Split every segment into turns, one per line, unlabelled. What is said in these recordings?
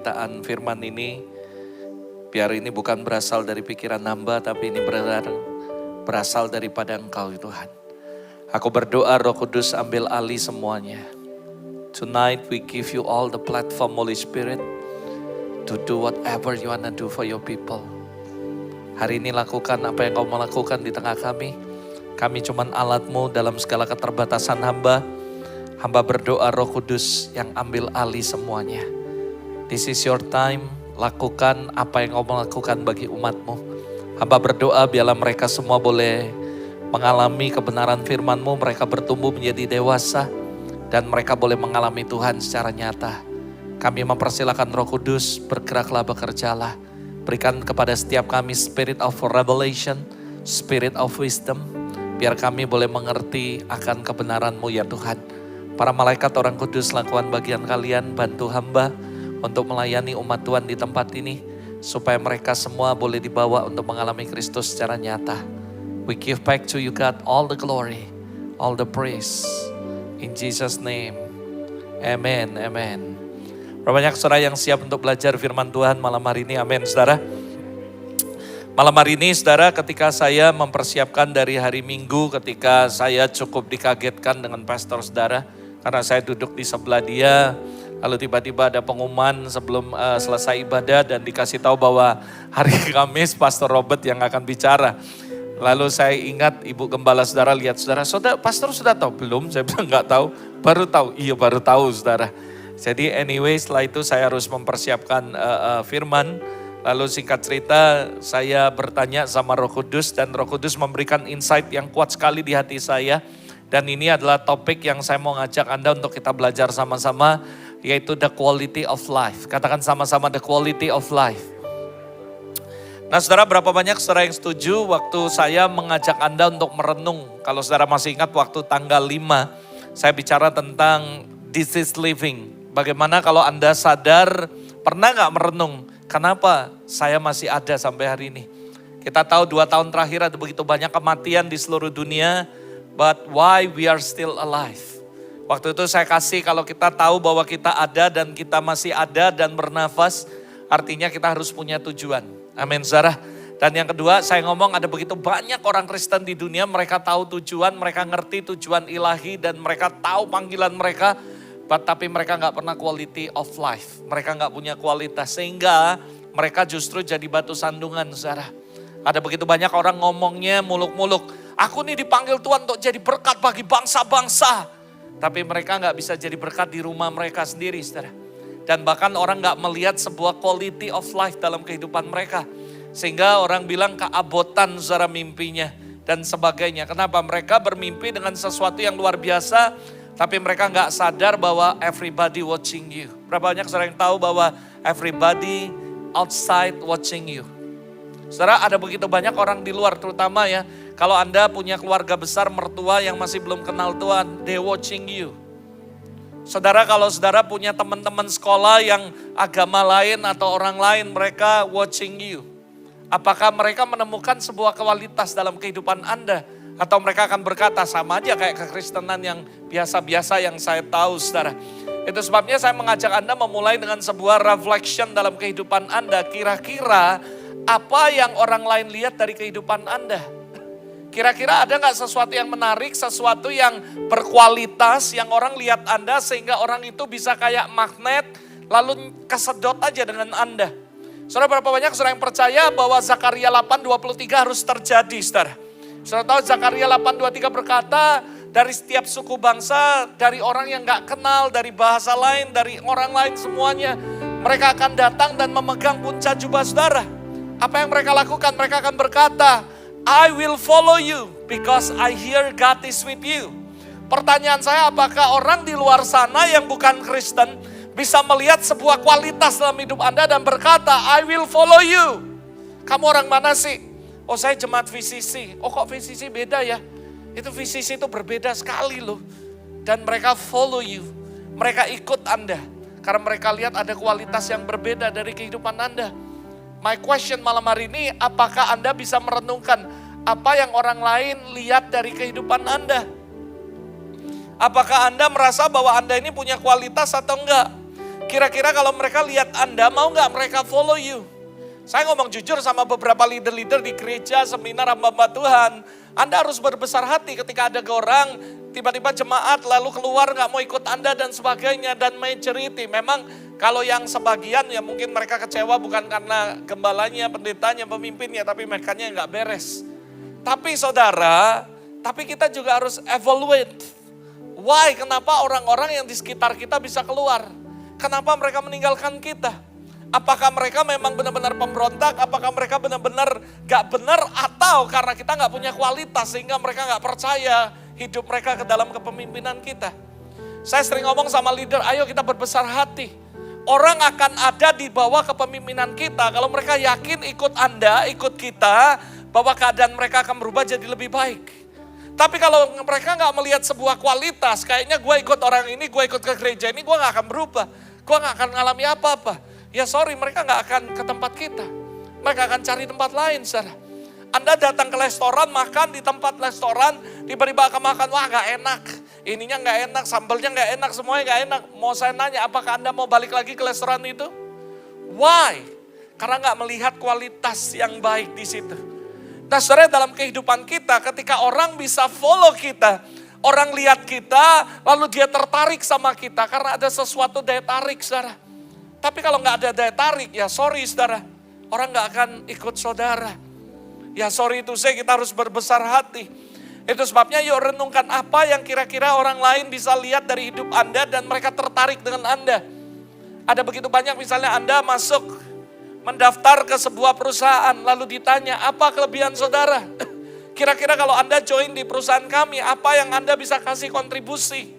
pemberitaan firman ini, biar ini bukan berasal dari pikiran hamba, tapi ini berasal daripada Engkau Tuhan. Aku berdoa Roh Kudus ambil alih semuanya. Tonight we give you all the platform Holy Spirit to do whatever you wanna do for your people. Hari ini lakukan apa yang kau mau lakukan di tengah kami. Kami cuman alatmu dalam segala keterbatasan hamba. Hamba berdoa Roh Kudus yang ambil alih semuanya. This is your time. Lakukan apa yang kau mau lakukan bagi umatmu. Hamba berdoa biarlah mereka semua boleh mengalami kebenaran firman-Mu. Mereka bertumbuh menjadi dewasa. Dan mereka boleh mengalami Tuhan secara nyata. Kami mempersilakan Roh Kudus, bergeraklah, bekerjalah. Berikan kepada setiap kami spirit of revelation, spirit of wisdom. Biar kami boleh mengerti akan kebenaran-Mu ya Tuhan. Para malaikat orang kudus lakukan bagian kalian, bantu hamba untuk melayani umat Tuhan di tempat ini. Supaya mereka semua boleh dibawa untuk mengalami Kristus secara nyata. We give back to you God all the glory, all the praise. In Jesus name, amen, amen. Berapa banyak saudara yang siap untuk belajar firman Tuhan malam hari ini, amin saudara. Malam hari ini saudara, ketika saya mempersiapkan dari hari Minggu, ketika saya cukup dikagetkan dengan pastor saudara, karena saya duduk di sebelah dia, lalu tiba-tiba ada pengumuman sebelum selesai ibadah dan dikasih tahu bahwa hari Kamis Pastor Robert yang akan bicara. Lalu saya ingat Ibu Gembala saudara lihat saudara, pastor sudah tahu? Belum, saya bilang enggak tahu, baru tahu. Iya baru tahu saudara. Jadi anyway setelah itu saya harus mempersiapkan firman. Lalu singkat cerita saya bertanya sama Roh Kudus dan Roh Kudus memberikan insight yang kuat sekali di hati saya. Dan ini adalah topik yang saya mau ngajak Anda untuk kita belajar sama-sama, yaitu the quality of life. Katakan sama-sama the quality of life. Nah saudara, berapa banyak saudara yang setuju waktu saya mengajak Anda untuk merenung. Kalau saudara masih ingat waktu tanggal 5, saya bicara tentang this is living. Bagaimana kalau Anda sadar, pernah gak merenung, kenapa saya masih ada sampai hari ini. Kita tahu 2 tahun terakhir ada begitu banyak kematian di seluruh dunia. But why we are still alive? Waktu itu saya kasih kalau kita tahu bahwa kita ada dan kita masih ada dan bernafas, artinya kita harus punya tujuan. Amin saudara. Dan yang kedua saya ngomong ada begitu banyak orang Kristen di dunia, mereka tahu tujuan, mereka ngerti tujuan ilahi dan mereka tahu panggilan mereka. Tapi mereka gak pernah quality of life. Mereka gak punya kualitas sehingga mereka justru jadi batu sandungan saudara. Ada begitu banyak orang ngomongnya muluk-muluk. Aku nih dipanggil Tuhan untuk jadi berkat bagi bangsa-bangsa. Tapi mereka gak bisa jadi berkat di rumah mereka sendiri saudara. Dan bahkan orang gak melihat sebuah quality of life dalam kehidupan mereka. Sehingga orang bilang keabotan saudara mimpinya dan sebagainya. Kenapa? Mereka bermimpi dengan sesuatu yang luar biasa. Tapi mereka gak sadar bahwa everybody watching you. Berapa banyak saudara yang tahu bahwa everybody outside watching you. Saudara, ada begitu banyak orang di luar terutama ya. Kalau Anda punya keluarga besar, mertua yang masih belum kenal Tuhan, they watching you. Saudara, kalau saudara punya teman-teman sekolah yang agama lain atau orang lain, mereka watching you. Apakah mereka menemukan sebuah kualitas dalam kehidupan Anda? Atau mereka akan berkata, sama aja kayak kekristenan yang biasa-biasa yang saya tahu saudara. Itu sebabnya saya mengajak Anda memulai dengan sebuah reflection dalam kehidupan Anda. Kira-kira apa yang orang lain lihat dari kehidupan Anda? Kira-kira ada gak sesuatu yang menarik, sesuatu yang berkualitas yang orang lihat Anda sehingga orang itu bisa kayak magnet lalu kesedot aja dengan Anda. Saudara, berapa banyak saudara yang percaya bahwa Zakaria 8:23 harus terjadi saudara. Saudara tahu Zakaria 8:23 berkata dari setiap suku bangsa, dari orang yang gak kenal, dari bahasa lain, dari orang lain semuanya. Mereka akan datang dan memegang punca jubah saudara. Apa yang mereka lakukan? Mereka akan berkata, I will follow you because I hear God is with you. Pertanyaan saya, apakah orang di luar sana yang bukan Kristen bisa melihat sebuah kualitas dalam hidup Anda dan berkata, I will follow you. Kamu orang mana sih? Oh saya jemaat VCC. Oh kok VCC beda ya? Itu VCC itu berbeda sekali loh. Dan mereka follow you. Mereka ikut Anda. Karena mereka lihat ada kualitas yang berbeda dari kehidupan Anda. My question malam hari ini, apakah Anda bisa merenungkan apa yang orang lain lihat dari kehidupan Anda? Apakah Anda merasa bahwa Anda ini punya kualitas atau enggak? Kira-kira kalau mereka lihat Anda, mau nggak mereka follow you? Saya ngomong jujur sama beberapa leader-leader di gereja, seminar, hamba Tuhan. Anda harus berbesar hati ketika ada orang, tiba-tiba jemaat lalu keluar nggak mau ikut Anda dan sebagainya. Dan majority, memang kalau yang sebagian ya mungkin mereka kecewa bukan karena gembalanya, pendetanya, pemimpinnya, tapi mereka nggak beres. Tapi saudara, tapi kita juga harus evaluate. Why? Kenapa orang-orang yang di sekitar kita bisa keluar? Kenapa mereka meninggalkan kita? Apakah mereka memang benar-benar pemberontak? Apakah mereka benar-benar gak benar? Atau karena kita gak punya kualitas sehingga mereka gak percaya hidup mereka ke dalam kepemimpinan kita? Saya sering ngomong sama leader, ayo kita berbesar hati. Orang akan ada di bawah kepemimpinan kita kalau mereka yakin ikut Anda, ikut kita, bahwa keadaan mereka akan berubah jadi lebih baik. Tapi kalau mereka gak melihat sebuah kualitas, kayaknya gue ikut orang ini, gue ikut ke gereja ini, gue gak akan berubah. Gue gak akan ngalami apa-apa. Ya sorry, mereka gak akan ke tempat kita. Mereka akan cari tempat lain, saudara. Anda datang ke restoran, makan di tempat restoran, tiba-tiba akan makan, wah gak enak. Ininya gak enak, sambalnya gak enak, semuanya gak enak. Mau saya nanya, apakah Anda mau balik lagi ke restoran itu? Why? Karena gak melihat kualitas yang baik di situ. Nah saudara, dalam kehidupan kita, ketika orang bisa follow kita, orang lihat kita, lalu dia tertarik sama kita, karena ada sesuatu daya tarik, saudara. Tapi kalau nggak ada daya tarik, ya sorry saudara, orang nggak akan ikut saudara. Ya sorry itu saya, kita harus berbesar hati. Itu sebabnya yuk renungkan apa yang kira-kira orang lain bisa lihat dari hidup Anda dan mereka tertarik dengan Anda. Ada begitu banyak misalnya Anda masuk, mendaftar ke sebuah perusahaan, lalu ditanya apa kelebihan saudara. Kira-kira kalau Anda join di perusahaan kami, apa yang Anda bisa kasih kontribusi.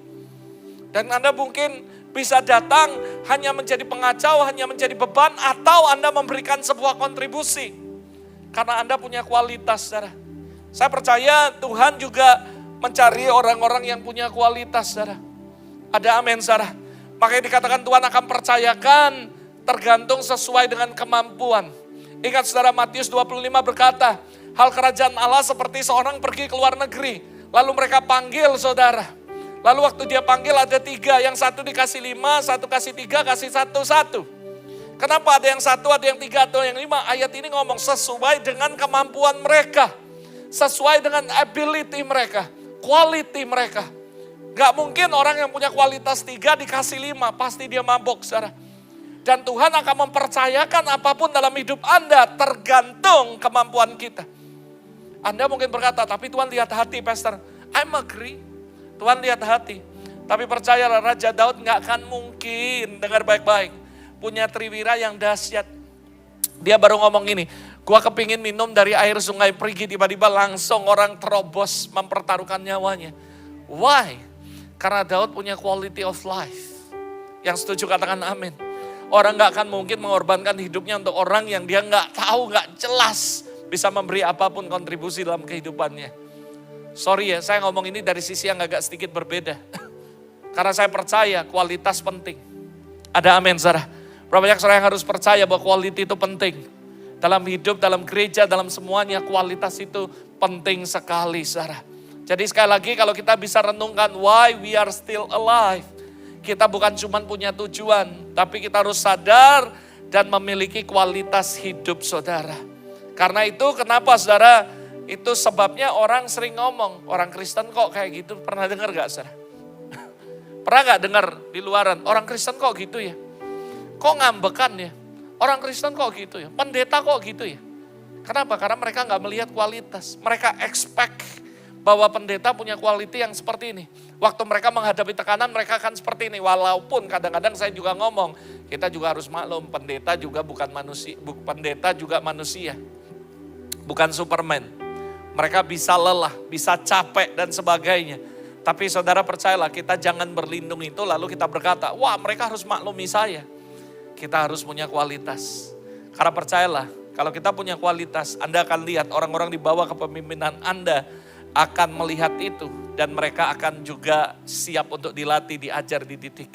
Dan Anda mungkin bisa datang hanya menjadi pengacau, hanya menjadi beban, atau Anda memberikan sebuah kontribusi. Karena Anda punya kualitas, saudara. Saya percaya Tuhan juga mencari orang-orang yang punya kualitas, saudara. Ada amin, saudara. Makanya dikatakan Tuhan akan percayakan tergantung sesuai dengan kemampuan. Ingat saudara, Matius 25 berkata, hal kerajaan Allah seperti seorang pergi ke luar negeri. Lalu mereka panggil saudara. Lalu waktu dia panggil ada 3, yang satu dikasih 5, satu kasih 3, kasih 1. Kenapa ada yang 1, ada yang 3, atau yang 5? Ayat ini ngomong sesuai dengan kemampuan mereka. Sesuai dengan ability mereka, quality mereka. Gak mungkin orang yang punya kualitas 3 dikasih 5, pasti dia mabok saudara. Dan Tuhan akan mempercayakan apapun dalam hidup Anda tergantung kemampuan kita. Anda mungkin berkata, tapi Tuhan lihat hati pastor. I'm agree. Tuhan lihat hati. Tapi percayalah Raja Daud gak akan mungkin, dengar baik-baik, punya triwira yang dahsyat. Dia baru ngomong gini, gua kepingin minum dari air sungai Perigi, tiba-tiba langsung orang terobos mempertaruhkan nyawanya. Why? Karena Daud punya quality of life. Yang setuju katakan amin. Orang gak akan mungkin mengorbankan hidupnya untuk orang yang dia gak tahu, gak jelas bisa memberi apapun kontribusi dalam kehidupannya. Sorry ya, saya ngomong ini dari sisi yang agak sedikit berbeda. Karena saya percaya kualitas penting. Ada amin, saudara. Berapa banyak saudara yang harus percaya bahwa quality itu penting. Dalam hidup, dalam gereja, dalam semuanya kualitas itu penting sekali, saudara. Jadi sekali lagi kalau kita bisa renungkan why we are still alive. Kita bukan cuma punya tujuan, tapi kita harus sadar dan memiliki kualitas hidup saudara. Karena itu kenapa saudara, itu sebabnya orang sering ngomong, orang Kristen kok kayak gitu, pernah dengar gak saudara? Pernah gak dengar di luaran, orang Kristen kok gitu ya? Kok ngambekan ya? Orang Kristen kok gitu ya? Pendeta kok gitu ya? Kenapa? Karena mereka gak melihat kualitas. Mereka expect bahwa pendeta punya quality yang seperti ini. Waktu mereka menghadapi tekanan mereka akan seperti ini. Walaupun kadang-kadang saya juga ngomong, kita juga harus maklum, pendeta juga bukan manusia, pendeta juga manusia. Bukan Superman. Mereka bisa lelah, bisa capek dan sebagainya. Tapi saudara percayalah, kita jangan berlindung itu lalu kita berkata, wah mereka harus maklumi saya. Kita harus punya kualitas. Karena percayalah, kalau kita punya kualitas, Anda akan lihat orang-orang di bawah kepemimpinan Anda akan melihat itu. Dan mereka akan juga siap untuk dilatih, diajar, dididik.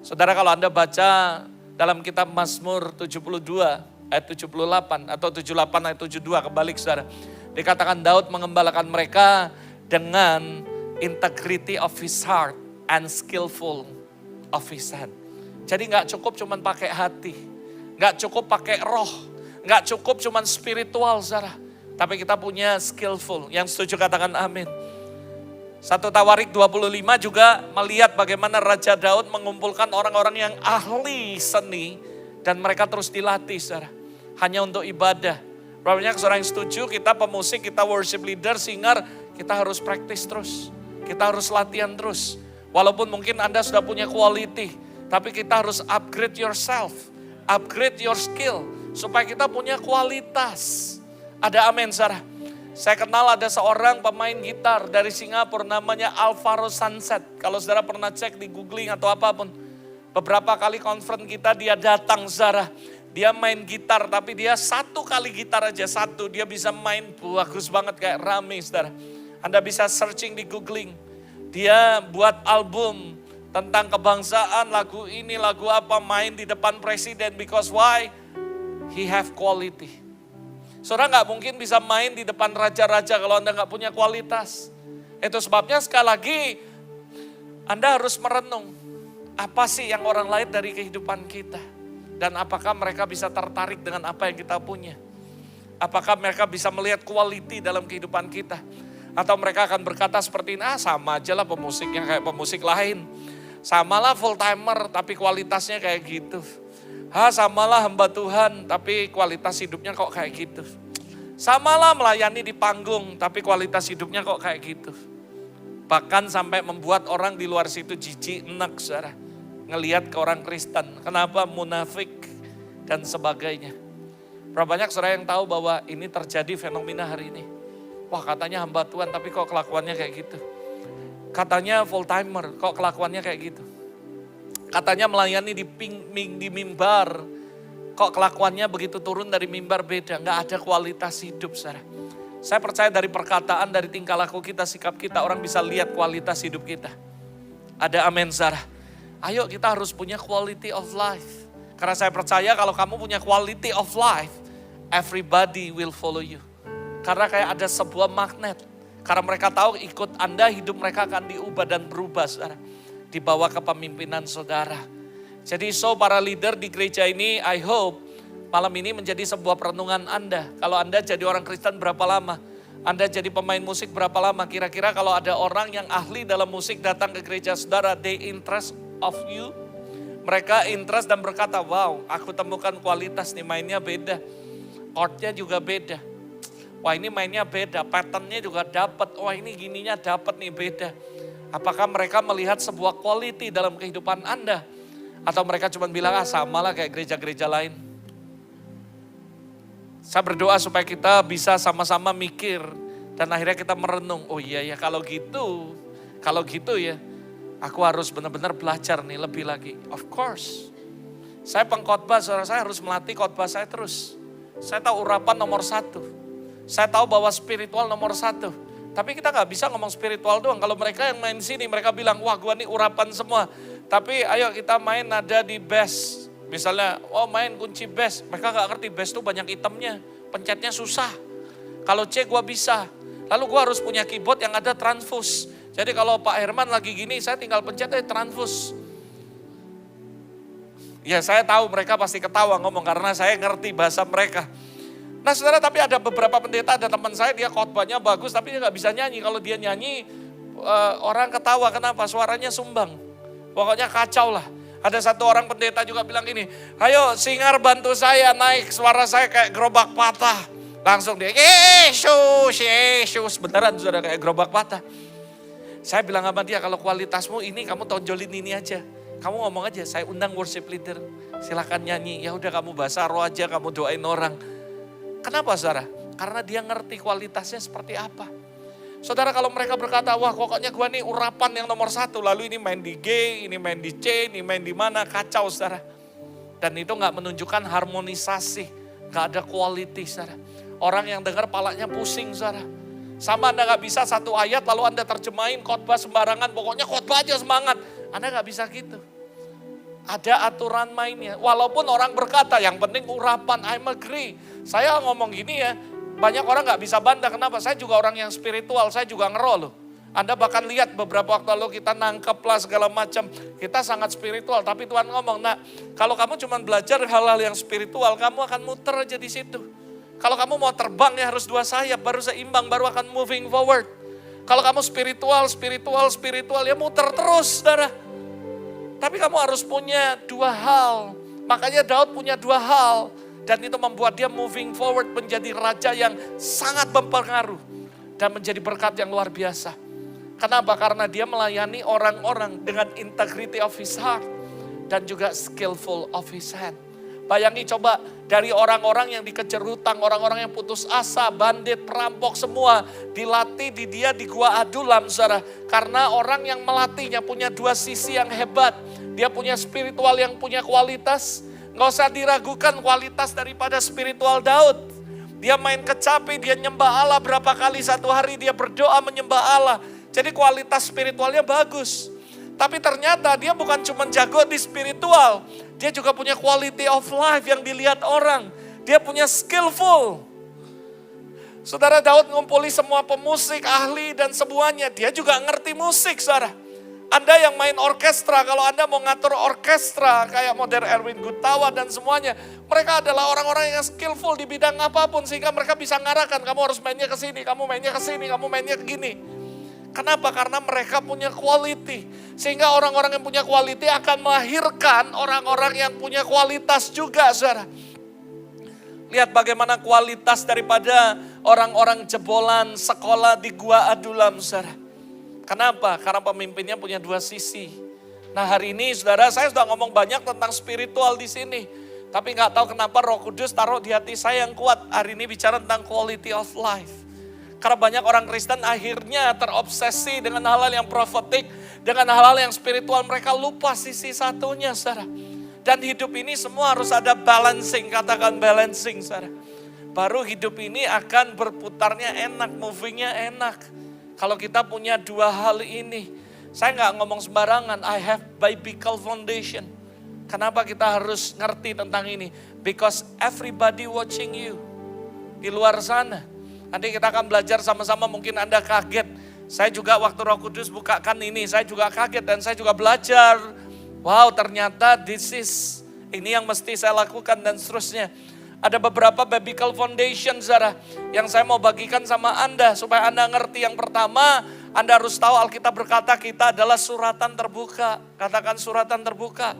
Saudara kalau Anda baca dalam kitab Mazmur 72 ayat 78 atau 78 ayat 72 kebalik saudara. Dikatakan Daud mengembalakan mereka dengan integrity of his heart and skillful of his hand. Jadi gak cukup cuman pakai hati, gak cukup pakai roh, gak cukup cuman spiritual saudara. Tapi kita punya skillful, yang setuju katakan amin. 1 Tawarik 25 juga melihat bagaimana Raja Daud mengumpulkan orang-orang yang ahli seni dan mereka terus dilatih saudara. Hanya untuk ibadah. Banyak seorang yang setuju, kita pemusik, kita worship leader, singer, kita harus praktis terus. Kita harus latihan terus. Walaupun mungkin Anda sudah punya quality, tapi kita harus upgrade yourself, upgrade your skill, supaya kita punya kualitas. Ada amin saudara. Saya kenal ada seorang pemain gitar dari Singapura namanya Alvaro Sunset. Kalau saudara pernah cek di googling atau apapun. Beberapa kali conference kita dia datang saudara. Dia main gitar tapi dia satu kali gitar aja satu. Dia bisa main bagus banget kayak rame saudara. Anda bisa searching di googling. Dia buat album tentang kebangsaan, lagu ini, lagu apa, main di depan presiden. Because why? He have quality. Saudara nggak mungkin bisa main di depan raja-raja kalau Anda nggak punya kualitas. Itu sebabnya sekali lagi Anda harus merenung. Apa sih yang orang lain dari kehidupan kita? Dan apakah mereka bisa tertarik dengan apa yang kita punya? Apakah mereka bisa melihat quality dalam kehidupan kita? Atau mereka akan berkata seperti ini, sama aja lah pemusiknya kayak pemusik lain. Samalah full timer tapi kualitasnya kayak gitu. Samalah hamba Tuhan tapi kualitas hidupnya kok kayak gitu. Samalah melayani di panggung tapi kualitas hidupnya kok kayak gitu. Bahkan sampai membuat orang di luar situ jijik, enak saudara. Ngelihat ke orang Kristen, kenapa munafik dan sebagainya. Berapa banyak saudara yang tahu bahwa ini terjadi fenomena hari ini. Wah katanya hamba Tuhan tapi kok kelakuannya kayak gitu. Katanya full timer kok kelakuannya kayak gitu. Katanya melayani di mimbar, kok kelakuannya begitu turun dari mimbar beda, nggak ada kualitas hidup saudara. Saya percaya dari perkataan, dari tingkah laku kita, sikap kita, orang bisa lihat kualitas hidup kita. Ada amin saudara. Ayo kita harus punya quality of life. Karena saya percaya kalau kamu punya quality of life, everybody will follow you. Karena kayak ada sebuah magnet. Karena mereka tahu ikut Anda, hidup mereka akan diubah dan berubah saudara. Dibawa ke pemimpinan saudara. Jadi para leader di gereja ini, I hope malam ini menjadi sebuah perenungan Anda. Kalau Anda jadi orang Kristen berapa lama? Anda jadi pemain musik berapa lama? Kira-kira kalau ada orang yang ahli dalam musik datang ke gereja saudara, they interest of you. Mereka interest dan berkata, wow aku temukan kualitas nih, mainnya beda. Chordnya juga beda. Wah ini mainnya beda, patternnya juga dapat. Wah ini gininya dapat nih, beda. Apakah mereka melihat sebuah quality dalam kehidupan Anda? Atau mereka cuma bilang, samalah kayak gereja-gereja lain. Saya berdoa supaya kita bisa sama-sama mikir. Dan akhirnya kita merenung, oh iya ya kalau gitu ya. Aku harus benar-benar belajar nih lebih lagi. Of course. Saya pengkhotbah, saudara, saya harus melatih khotbah saya terus. Saya tahu urapan nomor 1. Saya tahu bahwa spiritual nomor 1. Tapi kita gak bisa ngomong spiritual doang. Kalau mereka yang main sini, mereka bilang, wah gua nih urapan semua. Tapi ayo kita main nada di bass. Misalnya, main kunci bass. Mereka gak ngerti bass tuh banyak itemnya. Pencetnya susah. Kalau C gua bisa. Lalu gua harus punya keyboard yang ada transfus. Jadi kalau Pak Herman lagi gini, saya tinggal pencet aja transfus. Ya saya tahu mereka pasti ketawa ngomong karena saya ngerti bahasa mereka. Nah saudara, tapi ada beberapa pendeta, ada teman saya dia khotbahnya bagus tapi dia gak bisa nyanyi. Kalau dia nyanyi orang ketawa, kenapa? Suaranya sumbang. Pokoknya kacau lah. Ada satu orang pendeta juga bilang gini, ayo singar bantu saya naik, suara saya kayak gerobak patah. Langsung dia, Yesus, beneran saudara kayak gerobak patah. Saya bilang sama dia, kalau kualitasmu ini kamu tonjolin ini aja. Kamu ngomong aja, saya undang worship leader, silakan nyanyi. Ya udah kamu bahasa roh aja, kamu doain orang. Kenapa saudara? Karena dia ngerti kualitasnya seperti apa. Saudara kalau mereka berkata, wah pokoknya gua nih urapan yang nomor 1. Lalu ini main di G, ini main di C, ini main di mana, kacau saudara. Dan itu gak menunjukkan harmonisasi, gak ada quality saudara. Orang yang dengar palanya pusing saudara. Sama Anda gak bisa satu ayat lalu Anda terjemahin khotbah sembarangan, pokoknya khotbah aja semangat. Anda gak bisa gitu. Ada aturan mainnya. Walaupun orang berkata yang penting urapan, I'm agree. Saya ngomong gini ya, banyak orang gak bisa bantah. Kenapa? Saya juga orang yang spiritual, saya juga ngeroh loh. Anda bahkan lihat beberapa waktu lalu kita nangkep lah segala macam. Kita sangat spiritual, tapi Tuhan ngomong, nah kalau kamu cuma belajar hal-hal yang spiritual, kamu akan muter aja di situ. Kalau kamu mau terbang ya harus 2 sayap, baru seimbang, baru akan moving forward. Kalau kamu spiritual ya muter terus, saudara. Tapi kamu harus punya 2 hal. Makanya Daud punya 2 hal. Dan itu membuat dia moving forward menjadi raja yang sangat berpengaruh. Dan menjadi berkat yang luar biasa. Kenapa? Karena dia melayani orang-orang dengan integrity of his heart. Dan juga skillful of his hand. Bayangi coba dari orang-orang yang dikejar hutang, orang-orang yang putus asa, bandit, perampok semua. Dilatih di dia di gua Adulam, saudara. Karena orang yang melatihnya punya 2 sisi yang hebat. Dia punya spiritual yang punya kualitas. Nggak usah diragukan kualitas daripada spiritual Daud. Dia main kecapi, dia nyembah Allah berapa kali satu hari, dia berdoa menyembah Allah. Jadi kualitas spiritualnya bagus. Tapi ternyata dia bukan cuma jago di spiritual. Dia juga punya quality of life yang dilihat orang. Dia punya skillful. Saudara, Daud ngumpuli semua pemusik, ahli dan semuanya. Dia juga ngerti musik, saudara. Anda yang main orkestra, kalau Anda mau ngatur orkestra kayak modern Erwin Gutawa dan semuanya. Mereka adalah orang-orang yang skillful di bidang apapun. Sehingga mereka bisa ngarahkan, kamu harus mainnya ke sini, kamu mainnya ke sini, kamu mainnya ke gini. Kenapa? Karena mereka punya quality. Sehingga orang-orang yang punya quality akan melahirkan orang-orang yang punya kualitas juga, saudara. Lihat bagaimana kualitas daripada orang-orang jebolan sekolah di Gua Adulam, saudara. Kenapa? Karena pemimpinnya punya 2 sisi. Nah hari ini, saudara, saya sudah ngomong banyak tentang spiritual di sini. Tapi nggak tahu kenapa Roh Kudus taruh di hati saya yang kuat. Hari ini bicara tentang quality of life. Karena banyak orang Kristen akhirnya terobsesi dengan hal-hal yang profetik, dengan hal-hal yang spiritual, mereka lupa sisi satunya, saudara. Dan hidup ini semua harus ada balancing, katakan balancing, saudara. Baru hidup ini akan berputarnya enak, movingnya enak. Kalau kita punya 2 hal ini, saya nggak ngomong sembarangan, I have biblical foundation. Kenapa kita harus ngerti tentang ini? Because everybody watching you di luar sana. Nanti kita akan belajar sama-sama, mungkin Anda kaget. Saya juga waktu Roh Kudus bukakan ini, saya juga kaget dan saya juga belajar. Wow, ternyata ini yang mesti saya lakukan dan seterusnya. Ada beberapa biblical foundation, saudara, yang saya mau bagikan sama Anda. Supaya Anda ngerti. Yang pertama, Anda harus tahu Alkitab berkata kita adalah suratan terbuka. Katakan suratan terbuka.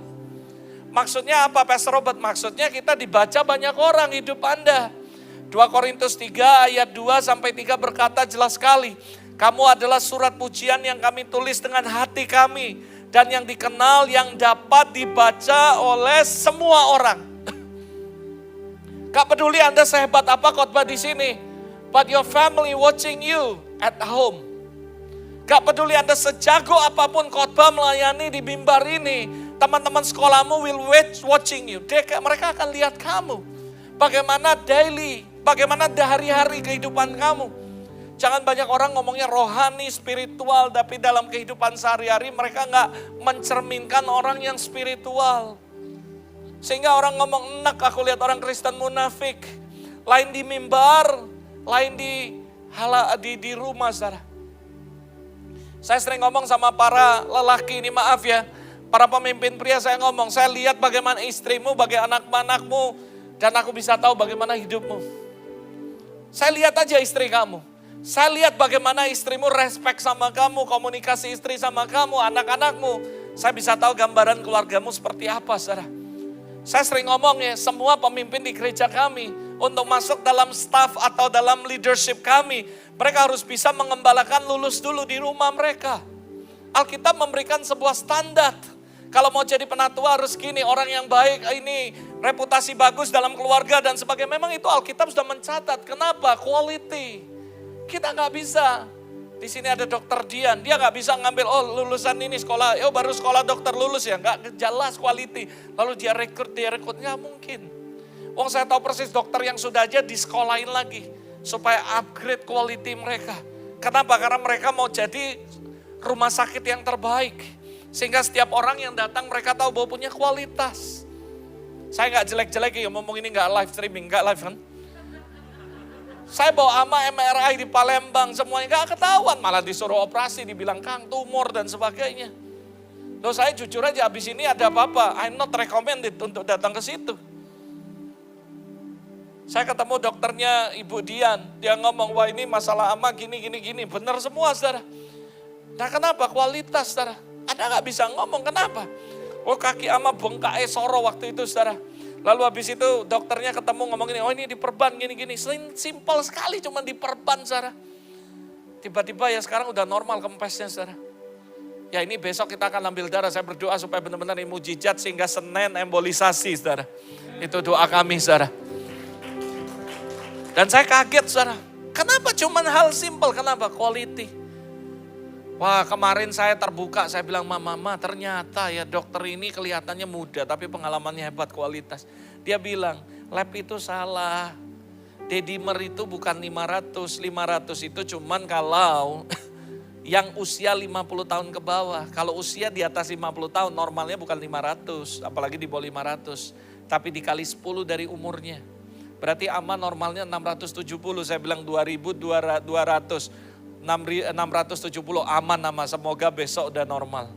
Maksudnya apa, Pastor Robert? Maksudnya kita dibaca banyak orang hidup Anda. 2 Korintus 3 ayat 2-3 berkata jelas sekali. Kamu adalah surat pujian yang kami tulis dengan hati kami. Dan yang dikenal yang dapat dibaca oleh semua orang. Gak peduli Anda sehebat apa khotbah di sini. But your family watching you at home. Gak peduli Anda sejago apapun khotbah melayani di mimbar ini. Teman-teman sekolahmu will watching you. Mereka akan lihat kamu. Bagaimana daily. Bagaimana hari-hari kehidupan kamu. Jangan banyak orang ngomongnya rohani, spiritual. Tapi dalam kehidupan sehari-hari mereka gak mencerminkan orang yang spiritual. Sehingga orang ngomong enak, aku lihat orang Kristen munafik. Lain di mimbar, lain di rumah, saudara. Saya sering ngomong sama para lelaki ini, maaf ya. Para pemimpin pria saya ngomong, saya lihat bagaimana istrimu, bagaimana anak-anakmu. Dan aku bisa tahu bagaimana hidupmu. Saya lihat aja istri kamu. Saya lihat bagaimana istrimu respect sama kamu, komunikasi istri sama kamu, anak-anakmu. Saya bisa tahu gambaran keluargamu seperti apa, saudara. Saya sering ngomong ya, semua pemimpin di gereja kami, untuk masuk dalam staff atau dalam leadership kami, mereka harus bisa mengembalakan lulus dulu di rumah mereka. Alkitab memberikan sebuah standar. Kalau mau jadi penatua harus gini, orang yang baik ini reputasi bagus dalam keluarga dan sebagainya. Memang itu Alkitab sudah mencatat. Kenapa? Quality. Kita nggak bisa. Di sini ada dokter Dian, dia nggak bisa ngambil, lulusan ini sekolah, baru sekolah dokter lulus ya, nggak jelas quality. Lalu dia rekrut, nggak mungkin. Wong saya tahu persis dokter yang sudah aja disekolahin lagi supaya upgrade quality mereka. Kenapa? Karena mereka mau jadi rumah sakit yang terbaik. Sehingga setiap orang yang datang mereka tahu bahwa punya kualitas. Saya nggak jelek-jelek ya ngomong ini nggak live streaming, nggak live kan? Saya bawa ama MRI di Palembang, semuanya gak ketahuan. Malah disuruh operasi, dibilang Kang tumor dan sebagainya. Loh saya jujur aja, habis ini ada apa-apa, I'm not recommended untuk datang ke situ. Saya ketemu dokternya Ibu Dian, dia ngomong, wah ini masalah ama gini. Benar semua saudara. Nah kenapa? Kualitas saudara. Anda gak bisa ngomong, kenapa? Oh kaki ama bengkak soro waktu itu saudara. Lalu habis itu dokternya ketemu ngomong gini, oh ini diperban gini. Simpel sekali cuma diperban saudara. Tiba-tiba ya sekarang udah normal kempesnya saudara. Ya ini besok kita akan ambil darah, saya berdoa supaya benar-benar ini mujizat sehingga Senin embolisasi saudara. Itu doa kami saudara. Dan saya kaget saudara, kenapa cuma hal simpel, kenapa? Quality. Wah kemarin saya terbuka, saya bilang mama ternyata ya dokter ini kelihatannya muda tapi pengalamannya hebat kualitas. Dia bilang lab itu salah, dedimer itu bukan 500 itu cuman kalau yang usia 50 tahun ke bawah. Kalau usia di atas 50 tahun normalnya bukan 500, apalagi di bawah 500. Tapi dikali 10 dari umurnya. Berarti ama normalnya 670, saya bilang 2.200. 670 aman nama, semoga besok udah normal.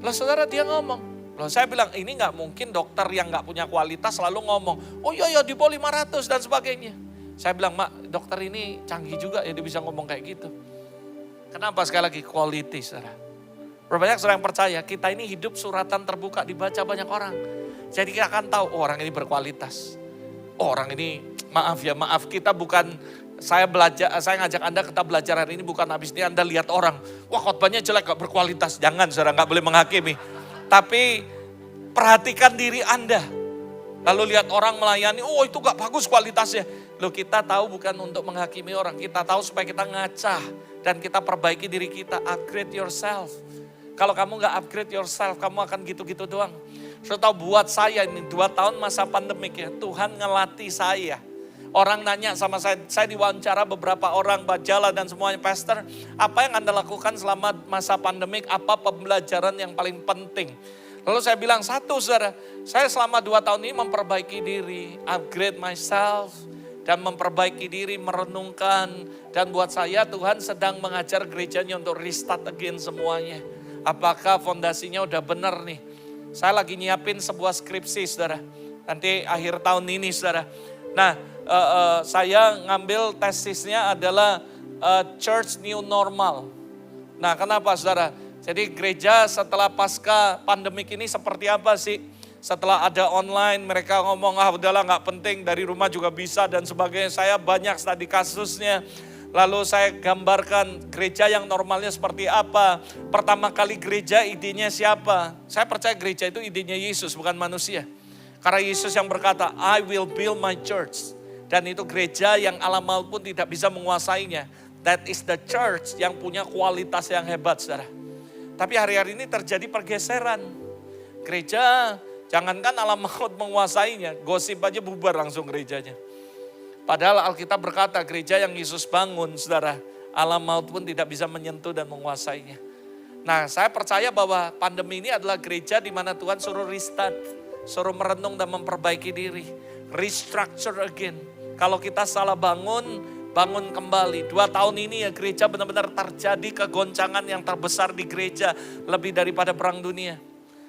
Lah saudara dia ngomong, loh saya bilang ini gak mungkin dokter yang gak punya kualitas selalu ngomong, oh iya di bawah 500 dan sebagainya. Saya bilang mak dokter ini canggih juga ya dia bisa ngomong kayak gitu. Kenapa sekali lagi quality saudara. Berbanyak saudara yang percaya kita ini hidup suratan terbuka dibaca banyak orang. Jadi kita akan tahu oh, orang ini berkualitas. Oh, orang ini maaf kita bukan... Saya ngajak Anda kita belajar hari ini bukan habis ini Anda lihat orang. Wah khotbahnya jelek gak berkualitas. Jangan saudara gak boleh menghakimi. Tapi perhatikan diri Anda. Lalu lihat orang melayani, oh itu gak bagus kualitasnya. Loh kita tahu bukan untuk menghakimi orang. Kita tahu supaya kita ngaca. Dan kita perbaiki diri kita, upgrade yourself. Kalau kamu gak upgrade yourself, kamu akan gitu-gitu doang. Saya tahu buat saya ini 2 tahun masa pandemik ya. Tuhan ngelatih saya. Orang nanya sama saya diwawancara beberapa orang, Bajala dan semuanya, Pastor, apa yang Anda lakukan selama masa pandemik, apa pembelajaran yang paling penting? Lalu saya bilang satu saudara, saya selama 2 tahun ini memperbaiki diri, upgrade myself, dan memperbaiki diri, merenungkan. Dan buat saya Tuhan sedang mengajar gerejanya untuk restart again semuanya. Apakah fondasinya udah benar nih? Saya lagi nyiapin sebuah skripsi saudara, nanti akhir tahun ini saudara. Nah, saya ngambil tesisnya adalah Church New Normal. Nah, kenapa saudara? Jadi gereja setelah pasca pandemik ini seperti apa sih? Setelah ada online, mereka ngomong, udahlah gak penting, dari rumah juga bisa dan sebagainya. Saya banyak studi kasusnya. Lalu saya gambarkan gereja yang normalnya seperti apa. Pertama kali gereja idenya siapa? Saya percaya gereja itu idenya Yesus, bukan manusia. Karena Yesus yang berkata, I will build my church. Dan itu gereja yang alam maut pun tidak bisa menguasainya. That is the church yang punya kualitas yang hebat saudara. Tapi hari-hari ini terjadi pergeseran. Gereja, jangankan alam maut menguasainya, gosip aja bubar langsung gerejanya. Padahal Alkitab berkata gereja yang Yesus bangun saudara, alam maut pun tidak bisa menyentuh dan menguasainya. Nah saya percaya bahwa pandemi ini adalah gereja di mana Tuhan suruh restart. Suruh merenung dan memperbaiki diri. Restructure again. Kalau kita salah bangun kembali. 2 tahun ini ya gereja benar-benar terjadi kegoncangan yang terbesar di gereja. Lebih daripada perang dunia.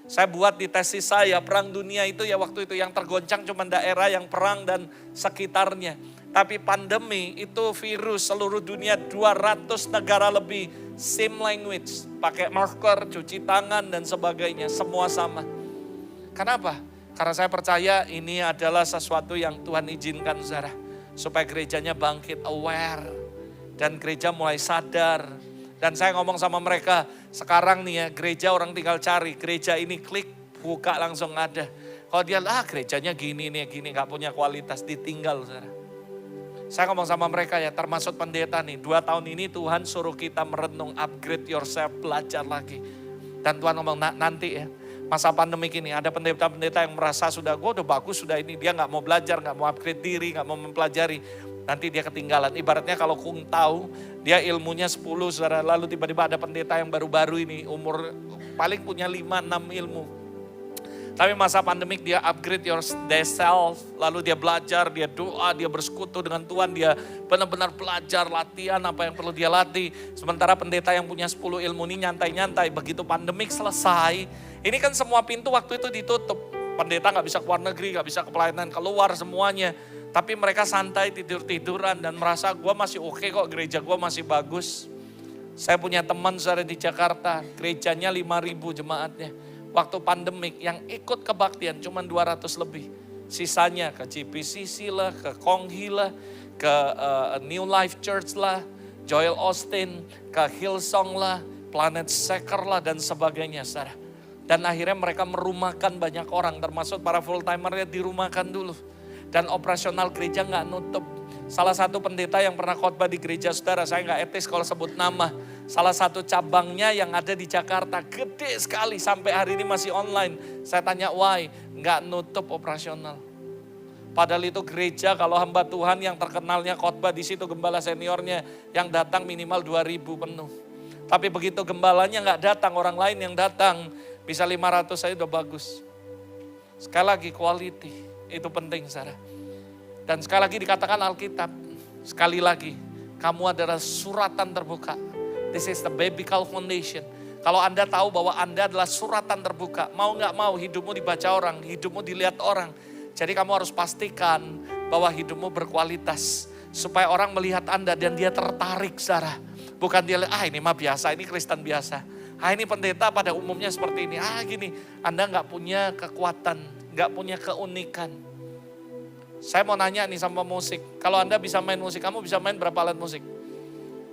Saya buat di tesis saya, perang dunia itu ya waktu itu yang tergoncang cuma daerah yang perang dan sekitarnya. Tapi pandemi itu virus seluruh dunia 200 negara lebih. Same language, pakai masker, cuci tangan dan sebagainya. Semua sama. Kenapa? Karena saya percaya ini adalah sesuatu yang Tuhan izinkan saudara. Supaya gerejanya bangkit aware. Dan gereja mulai sadar. Dan saya ngomong sama mereka, sekarang nih ya gereja orang tinggal cari. Gereja ini klik, buka langsung ada. Kalau dia, gerejanya gini nih, gini gak punya kualitas, ditinggal saudara. Saya ngomong sama mereka ya, termasuk pendeta nih. 2 tahun ini Tuhan suruh kita merenung, upgrade yourself, belajar lagi. Dan Tuhan ngomong nanti ya. Masa pandemik ini ada pendeta-pendeta yang merasa gue udah bagus, sudah ini. Dia gak mau belajar, gak mau upgrade diri, gak mau mempelajari. Nanti dia ketinggalan. Ibaratnya kalau Kung tahu, dia ilmunya 10 saudara. Lalu tiba-tiba ada pendeta yang baru-baru ini, umur paling punya 5-6 ilmu. Tapi masa pandemik dia upgrade your self, lalu dia belajar, dia doa, dia bersekutu dengan Tuhan, dia benar-benar belajar latihan apa yang perlu dia latih. Sementara pendeta yang punya 10 ilmu ini nyantai-nyantai, begitu pandemik selesai, ini kan semua pintu waktu itu ditutup. Pendeta gak bisa keluar negeri, gak bisa ke pelayanan keluar semuanya. Tapi mereka santai tidur-tiduran dan merasa gue masih oke kok, gereja gue masih bagus. Saya punya teman saudara di Jakarta, gerejanya 5.000 jemaatnya. Waktu pandemik yang ikut kebaktian cuma 200 lebih. Sisanya ke GPCC lah, ke Konghi lah, ke New Life Church lah, Joel Austin, ke Hillsong lah, Planet Seeker lah dan sebagainya saudara. Dan akhirnya mereka merumahkan banyak orang, termasuk para full timernya dirumahkan dulu. Dan operasional gereja gak nutup. Salah satu pendeta yang pernah khotbah di gereja saudara, saya gak etis kalau sebut nama. Salah satu cabangnya yang ada di Jakarta, gede sekali sampai hari ini masih online. Saya tanya why, gak nutup operasional. Padahal itu gereja kalau hamba Tuhan yang terkenalnya khotbah di situ, gembala seniornya yang datang minimal 2.000 penuh. Tapi begitu gembalanya gak datang, orang lain yang datang bisa 500 saja udah bagus. Sekali lagi quality, itu penting saudara. Dan sekali lagi dikatakan Alkitab, sekali lagi, kamu adalah suratan terbuka. This is the biblical foundation. Kalau Anda tahu bahwa Anda adalah suratan terbuka, mau gak mau hidupmu dibaca orang, hidupmu dilihat orang. Jadi kamu harus pastikan bahwa hidupmu berkualitas. Supaya orang melihat Anda dan dia tertarik saudara. Bukan dia lihat, ini mah biasa, ini Kristen biasa. Ini pendeta pada umumnya seperti ini. Gini, Anda gak punya kekuatan, gak punya keunikan. Saya mau nanya nih sama musik. Kalau Anda bisa main musik, kamu bisa main berapa alat musik?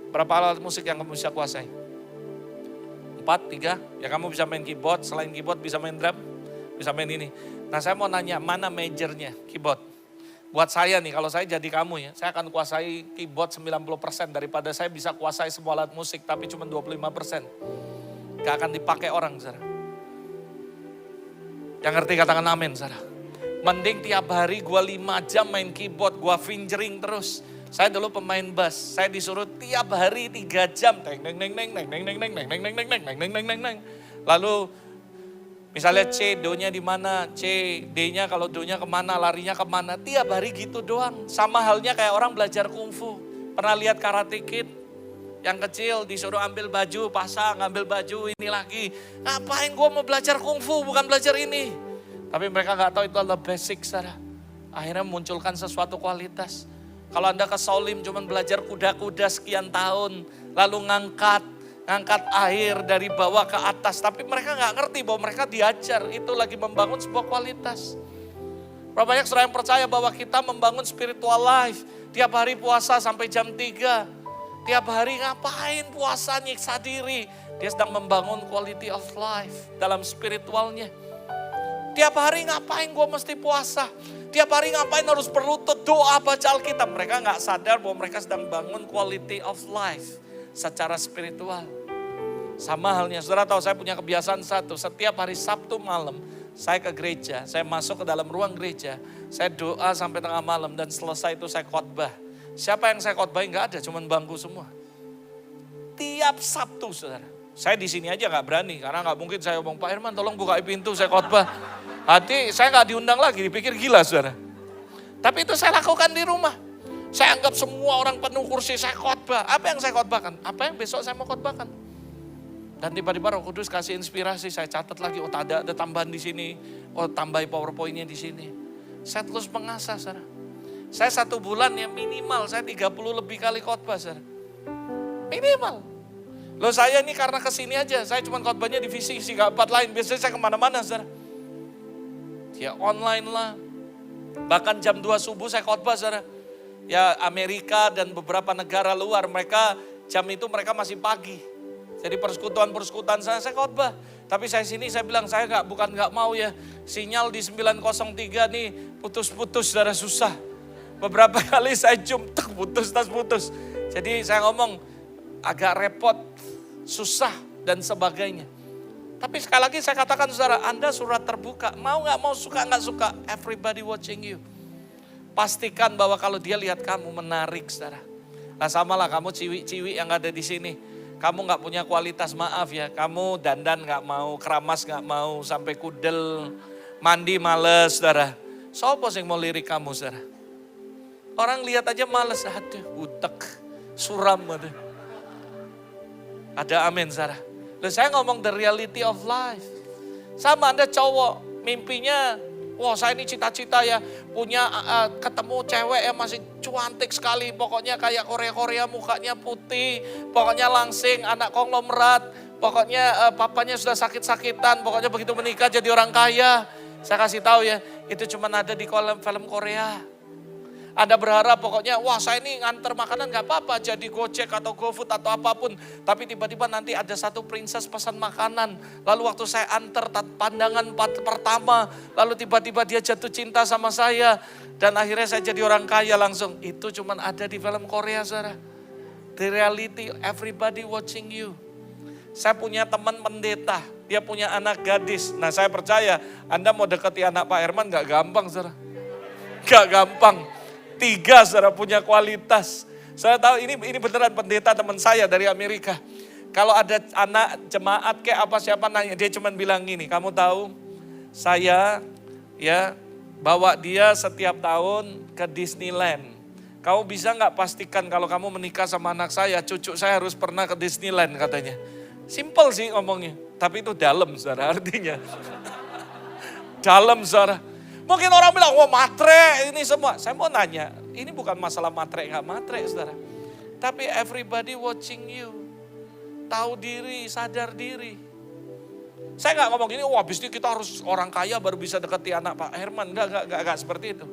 Berapa alat musik yang kamu bisa kuasai? 4, 3. Ya kamu bisa main keyboard, selain keyboard bisa main drum, bisa main ini. Nah saya mau nanya, mana majornya keyboard? Buat saya nih, kalau saya jadi kamu ya, saya akan kuasai keyboard 90% daripada saya bisa kuasai semua alat musik, tapi cuma 25%. Gak akan dipakai orang, saudara. Yang ngerti katakan amin, saudara. Mending tiap hari gue 5 jam main keyboard, gue fingering terus. Saya dulu pemain bass, saya disuruh tiap hari 3 jam. Lalu misalnya C, do-nya di mana, C, D-nya kalau do-nya kemana, larinya kemana. Tiap hari gitu doang. Sama halnya kayak orang belajar kungfu. Pernah lihat Karate Kid? Yang kecil disuruh ambil baju, pasang, ambil baju, ini lagi. Ngapain gue mau belajar kungfu, bukan belajar ini. Tapi mereka gak tahu itu adalah basic, saudara. Akhirnya munculkan sesuatu kualitas. Kalau Anda ke Solim cuma belajar kuda-kuda sekian tahun, lalu ngangkat air dari bawah ke atas. Tapi mereka gak ngerti bahwa mereka diajar, itu lagi membangun sebuah kualitas. Berapa banyak saudara yang percaya bahwa kita membangun spiritual life. Tiap hari puasa sampai jam 3. Tiap hari ngapain puasa nyiksa diri. Dia sedang membangun quality of life dalam spiritualnya. Tiap hari ngapain gue mesti puasa. Tiap hari ngapain harus berlutut doa baca Alkitab. Mereka gak sadar bahwa mereka sedang bangun quality of life secara spiritual. Sama halnya, saudara tahu saya punya kebiasaan satu. Setiap hari Sabtu malam saya ke gereja. Saya masuk ke dalam ruang gereja. Saya doa sampai tengah malam dan selesai itu saya khotbah. Siapa yang saya khotbahin? Gak ada, cuman bangku semua. Tiap Sabtu saudara. Saya di sini aja gak berani karena gak mungkin saya ngomong, Pak Herman tolong buka pintu saya khotbah. Hati saya gak diundang lagi, dipikir gila saudara. Tapi itu saya lakukan di rumah. Saya anggap semua orang penuh kursi, saya khotbah. Apa yang saya khotbahkan? Apa yang besok saya mau khotbahkan? Dan tiba-tiba Roh Kudus kasih inspirasi, saya catat lagi, oh ada tambahan di sini. Oh tambahi PowerPoint-nya di sini. Saya terus mengasah saudara. Saya 1 bulan ya minimal, saya 30 lebih kali khotbah saudara. Minimal. Loh saya ini karena kesini aja, saya cuma khotbahnya di visi gak tempat lain. Biasanya saya kemana-mana saudara. Ya online lah. Bahkan jam 2 subuh saya khotbah saudara. Ya Amerika dan beberapa negara luar mereka jam itu mereka masih pagi. Jadi persekutuan saya khotbah. Tapi saya sini saya bilang saya bukan gak mau ya. Sinyal di 903 nih putus-putus saudara susah. Beberapa kali saya putus. Jadi saya ngomong agak repot, susah dan sebagainya. Tapi sekali lagi saya katakan saudara, Anda surat terbuka. Mau gak mau, suka gak suka, everybody watching you. Pastikan bahwa kalau dia lihat kamu menarik saudara. Nah samalah kamu ciwi-ciwi yang ada di sini. Kamu gak punya kualitas, maaf ya. Kamu dandan gak mau, keramas gak mau, sampai kudel. Mandi males, saudara. Sopo sing mau lirik kamu, saudara? Orang lihat aja males, aduh, utek, suram. Aduh. Ada amin, saudara. Dan saya ngomong the reality of life. Sama Anda cowok, mimpinya, wah saya ini cita-cita ya, punya ketemu cewek yang masih cantik sekali. Pokoknya kayak Korea-Korea, mukanya putih, pokoknya langsing, anak konglomerat. Pokoknya papanya sudah sakit-sakitan, pokoknya begitu menikah jadi orang kaya. Saya kasih tahu ya, itu cuma ada di film Korea. Anda berharap pokoknya, wah saya ini nganter makanan gak apa-apa, jadi Gojek atau GoFood atau apapun. Tapi tiba-tiba nanti ada satu princess pesan makanan. Lalu waktu saya antar pandangan pertama, lalu tiba-tiba dia jatuh cinta sama saya. Dan akhirnya saya jadi orang kaya langsung. Itu cuma ada di film Korea, saudara. The reality, everybody watching you. Saya punya teman pendeta, dia punya anak gadis. Nah saya percaya Anda mau dekati anak Pak Herman gak gampang, saudara. Gak gampang. 3 saudara punya kualitas. Saya tahu ini beneran pendeta teman saya dari Amerika. Kalau ada anak jemaat kayak apa siapa nanya, dia cuma bilang gini, kamu tahu saya ya bawa dia setiap tahun ke Disneyland. Kamu bisa gak pastikan kalau kamu menikah sama anak saya, cucu saya harus pernah ke Disneyland katanya. Simple sih ngomongnya, tapi itu dalam saudara artinya. Dalam saudara. Mungkin orang bilang, wah matre ini semua. Saya mau nanya, ini bukan masalah matre nggak matre saudara. Tapi everybody watching you. Tahu diri, sadar diri. Saya nggak ngomong gini, wah abis ini kita harus orang kaya baru bisa deketi anak Pak Herman. Enggak seperti itu.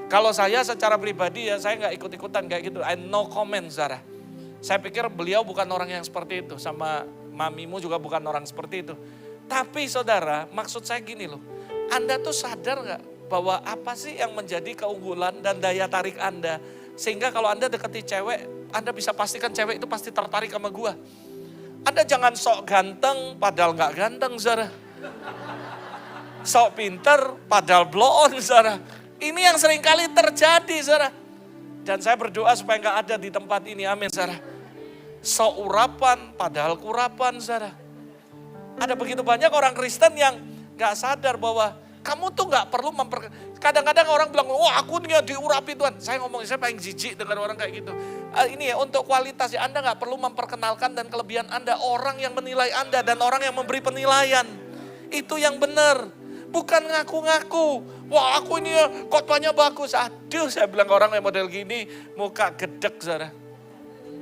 Kalau saya secara pribadi ya saya nggak ikut-ikutan kayak gitu. I no comment saudara. Saya pikir beliau bukan orang yang seperti itu. Sama mamimu juga bukan orang seperti itu. Tapi saudara, maksud saya gini loh. Anda tuh sadar gak bahwa apa sih yang menjadi keunggulan dan daya tarik Anda. Sehingga kalau Anda deketi cewek, Anda bisa pastikan cewek itu pasti tertarik sama gua. Anda jangan sok ganteng padahal gak ganteng, saudara. Sok pinter padahal blow on, saudara. Ini yang seringkali terjadi, saudara. Dan saya berdoa supaya gak ada di tempat ini, amin, saudara. Sok urapan padahal kurapan, saudara. Ada begitu banyak orang Kristen yang gak sadar bahwa kamu tuh gak perlu kadang-kadang orang bilang, wah aku nih diurapi Tuhan. Saya ngomong, saya paling jijik dengan orang kayak gitu. Ini ya untuk kualitas ya, Anda gak perlu memperkenalkan dan kelebihan Anda. Orang yang menilai Anda dan orang yang memberi penilaian. Itu yang benar. Bukan ngaku-ngaku, wah aku ini ya khotbahnya bagus. Aduh saya bilang ke orang yang model gini, muka gedek saudara.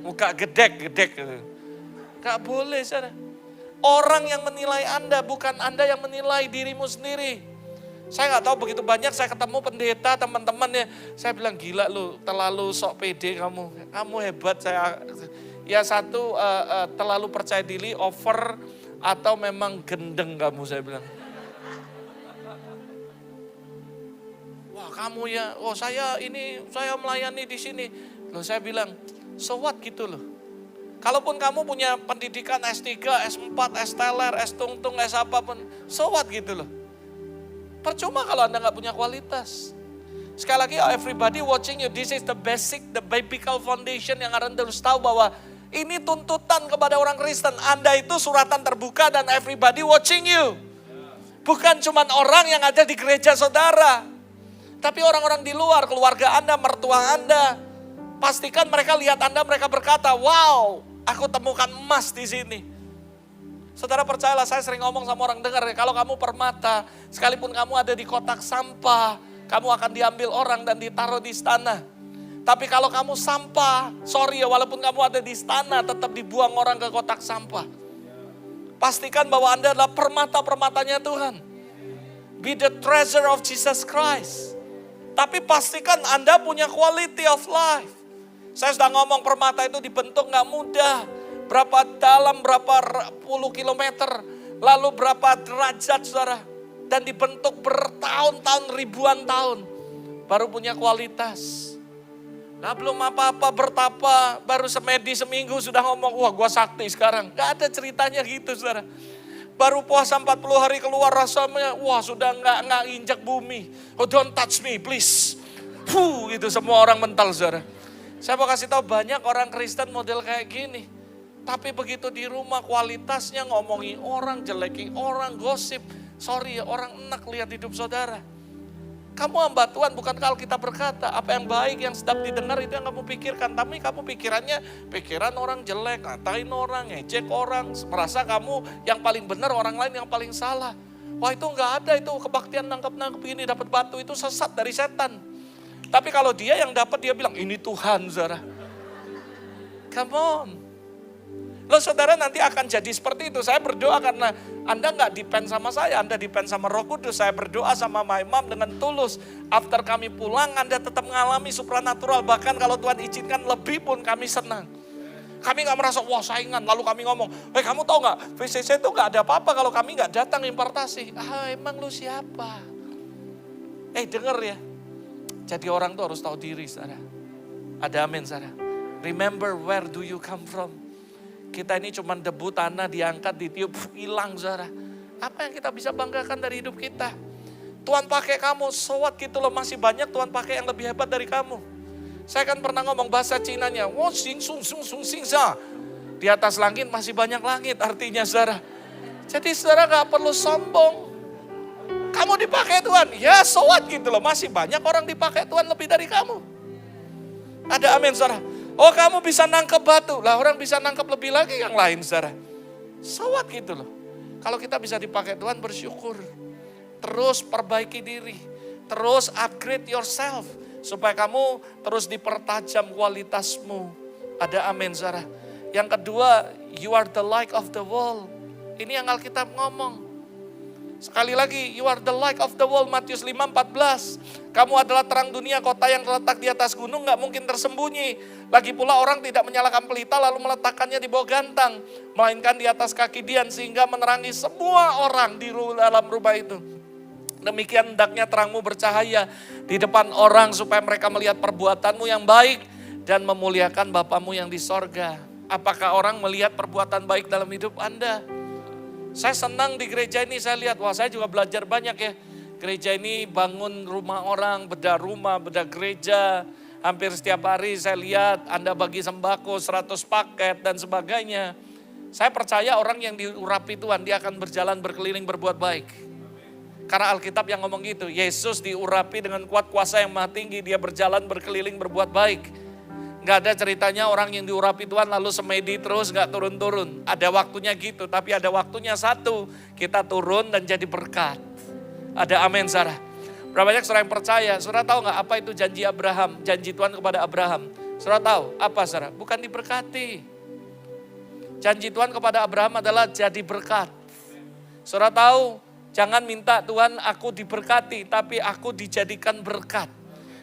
Muka gedek. Gak boleh saudara. Orang yang menilai Anda, bukan Anda yang menilai dirimu sendiri. Saya gak tahu begitu banyak saya ketemu pendeta teman-teman ya. Saya bilang gila lu terlalu sok pede kamu. Kamu hebat saya. Ya satu terlalu percaya diri, over atau memang gendeng kamu saya bilang. Wah kamu ya, oh saya melayani di sini. Loh saya bilang, so what gitu loh. Kalaupun kamu punya pendidikan S3, S4, S teler, S tungtung, S apapun, so what gitu loh. Percuma kalau Anda gak punya kualitas. Sekali lagi, everybody watching you, this is the basic, the biblical foundation yang Anda harus tahu bahwa ini tuntutan kepada orang Kristen. Anda itu suratan terbuka dan everybody watching you. Bukan cuma orang yang ada di gereja saudara. Tapi orang-orang di luar, keluarga Anda, mertua Anda. Pastikan mereka lihat Anda, mereka berkata, wow, aku temukan emas di sini. Saudara percayalah, saya sering ngomong sama orang dengar ya, kalau kamu permata, sekalipun kamu ada di kotak sampah, kamu akan diambil orang dan ditaruh di istana. Tapi kalau kamu sampah, sorry ya, walaupun kamu ada di istana, tetap dibuang orang ke kotak sampah. Pastikan bahwa Anda adalah permata-permatanya Tuhan. Be the treasure of Jesus Christ. Tapi pastikan Anda punya quality of life. Saya sudah ngomong permata itu dibentuk gak mudah. Berapa dalam, berapa puluh kilometer. Lalu berapa derajat saudara. Dan dibentuk bertahun-tahun, ribuan tahun. Baru punya kualitas. Nah belum apa-apa bertapa. Baru seminggu sudah ngomong, wah gua sakti sekarang. Gak ada ceritanya gitu saudara. Baru puasa 40 hari keluar rasanya, wah sudah gak injak bumi. Oh don't touch me please. Itu semua orang mental saudara. Saya mau kasih tahu banyak orang Kristen model kayak gini. Tapi begitu di rumah kualitasnya ngomongin orang, jelekin orang, gosip. Sorry ya, orang enak lihat hidup saudara. Kamu hamba Tuhan, bukankah Alkitab berkata, apa yang baik yang sedap didengar itu yang kamu pikirkan. Tapi kamu pikiran orang jelek, ngatain orang, ngejek orang, merasa kamu yang paling benar, orang lain yang paling salah. Wah itu enggak ada, itu kebaktian nangkep-nangkep ini dapat batu, itu sesat dari setan. Tapi kalau dia yang dapat, dia bilang, ini Tuhan saudara. Come on. Loh saudara nanti akan jadi seperti itu. Saya berdoa karena Anda nggak depend sama saya, Anda depend sama Roh Kudus. Saya berdoa sama my mom dengan tulus. After kami pulang, Anda tetap mengalami supranatural. Bahkan kalau Tuhan izinkan lebih pun kami senang. Kami nggak merasa, wah saingan. Lalu kami ngomong, kamu tahu nggak, VCC itu nggak ada apa-apa kalau kami nggak datang impartasi. Emang lu siapa? Denger ya. Jadi orang tuh harus tahu diri, saudara. Ada amin, saudara. Remember where do you come from? Kita ini cuma debu tanah diangkat, ditiup, hilang saudara. Apa yang kita bisa banggakan dari hidup kita? Tuhan pakai kamu, so what gitu loh, masih banyak Tuhan pakai yang lebih hebat dari kamu. Saya kan pernah ngomong bahasa Cinanya, wo sing sung sung sung sing sa. Di atas langit masih banyak langit artinya saudara. Jadi saudara gak perlu sombong. Kamu dipakai Tuhan, ya so what gitu loh, masih banyak orang dipakai Tuhan lebih dari kamu. Ada amin saudara. Oh kamu bisa nangkep batu, lah orang bisa nangkep lebih lagi yang lain saudara. So what gitu loh. Kalau kita bisa dipakai Tuhan bersyukur. Terus perbaiki diri. Terus upgrade yourself. Supaya kamu terus dipertajam kualitasmu. Ada amin saudara. Yang kedua, you are the light of the world. Ini yang Alkitab ngomong. Sekali lagi, you are the light of the world, Matius 5:14. Kamu adalah terang dunia, kota yang terletak di atas gunung gak mungkin tersembunyi. Lagi pula orang tidak menyalakan pelita lalu meletakkannya di bawah gantang. Melainkan di atas kaki dian sehingga menerangi semua orang di dalam rumah itu. Demikian hendaknya terangmu bercahaya di depan orang supaya mereka melihat perbuatanmu yang baik dan memuliakan Bapamu yang di sorga. Apakah orang melihat perbuatan baik dalam hidup Anda? Saya senang di gereja ini, saya lihat, wah saya juga belajar banyak ya. Gereja ini bangun rumah orang, bedah rumah, bedah gereja. Hampir setiap hari saya lihat Anda bagi sembako 100 paket dan sebagainya. Saya percaya orang yang diurapi Tuhan, dia akan berjalan berkeliling berbuat baik. Karena Alkitab yang ngomong gitu, Yesus diurapi dengan kuat kuasa yang maha tinggi, dia berjalan berkeliling berbuat baik. Gak ada ceritanya orang yang diurapi Tuhan lalu semedi terus gak turun-turun. Ada waktunya gitu, tapi ada waktunya satu. Kita turun dan jadi berkat. Ada amin saudara. Berapa banyak saudara yang percaya? Saudara tahu gak apa itu janji Abraham? Janji Tuhan kepada Abraham. Saudara tahu apa saudara? Bukan diberkati. Janji Tuhan kepada Abraham adalah jadi berkat. Saudara tahu? Jangan minta Tuhan aku diberkati, tapi aku dijadikan berkat.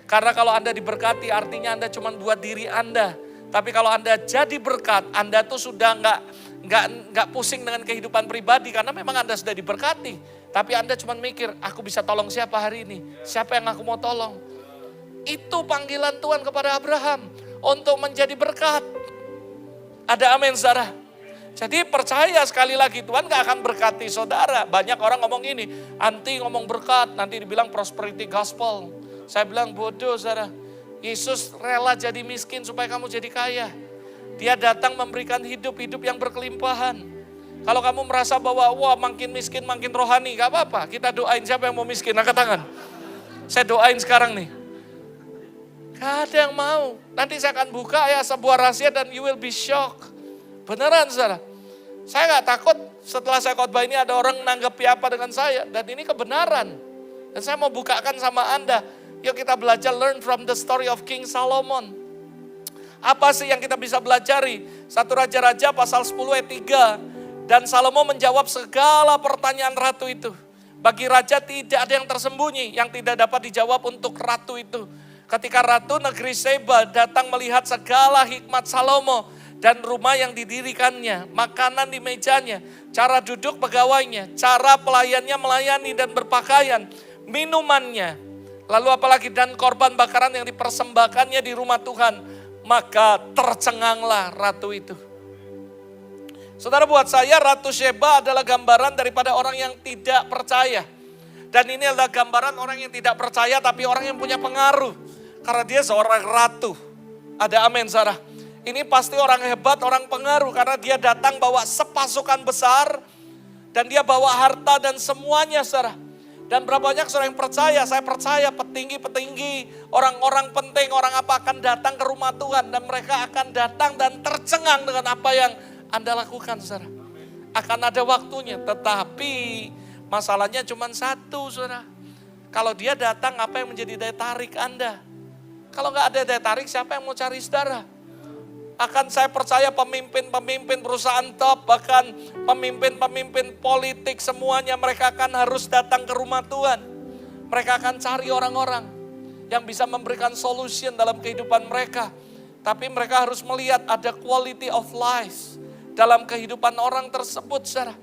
Karena kalau Anda diberkati artinya Anda cuma buat diri Anda. Tapi kalau Anda jadi berkat, Anda tuh sudah nggak pusing dengan kehidupan pribadi karena memang Anda sudah diberkati. Tapi Anda cuma mikir, aku bisa tolong siapa hari ini? Siapa yang aku mau tolong? Itu panggilan Tuhan kepada Abraham untuk menjadi berkat. Ada amin saudara. Jadi percaya sekali lagi Tuhan gak akan berkati saudara. Banyak orang ngomong gini, anti ngomong berkat, nanti dibilang prosperity gospel. Saya bilang bodoh saudara. Yesus rela jadi miskin supaya kamu jadi kaya. Dia datang memberikan hidup yang berkelimpahan. Kalau kamu merasa bahwa wah makin miskin makin rohani, gak apa-apa. Kita doain, siapa yang mau miskin, angkat tangan. Saya doain sekarang nih. Gak ada yang mau. Nanti saya akan buka ya sebuah rahasia dan you will be shocked. Beneran saudara. Saya gak takut setelah saya khotbah ini ada orang nanggapi apa dengan saya. Dan ini kebenaran. Dan saya mau bukakan sama Anda. Yuk kita belajar, learn from the story of King Solomon. Apa sih yang kita bisa belajari? 1 Raja-Raja pasal 10 ayat 3. Dan Salomo menjawab segala pertanyaan ratu itu. Bagi raja tidak ada yang tersembunyi, yang tidak dapat dijawab untuk ratu itu. Ketika ratu negeri Seba datang melihat segala hikmat Salomo dan rumah yang didirikannya, makanan di mejanya, cara duduk pegawainya, cara pelayannya melayani dan berpakaian, minumannya, lalu apalagi dan korban bakaran yang dipersembahkannya di rumah Tuhan, maka tercenganglah ratu itu. Saudara, buat saya Ratu Sheba adalah gambaran daripada orang yang tidak percaya. Dan ini adalah gambaran orang yang tidak percaya tapi orang yang punya pengaruh. Karena dia seorang ratu. Ada amin saudara. Ini pasti orang hebat, orang pengaruh karena dia datang bawa sepasukan besar Dan dia bawa harta dan semuanya saudara. Dan berapa banyak saudara yang percaya, saya percaya petinggi-petinggi, orang-orang penting, orang apa akan datang ke rumah Tuhan. Dan mereka akan datang dan tercengang dengan apa yang Anda lakukan saudara. Akan ada waktunya, tetapi masalahnya cuma satu saudara. Kalau dia datang, apa yang menjadi daya tarik Anda? Kalau nggak ada daya tarik, siapa yang mau cari saudara? Akan saya percaya pemimpin-pemimpin perusahaan top, bahkan pemimpin-pemimpin politik semuanya mereka akan harus datang ke rumah Tuhan. Mereka akan cari orang-orang yang bisa memberikan solution dalam kehidupan mereka. Tapi mereka harus melihat ada quality of life dalam kehidupan orang tersebut saudara.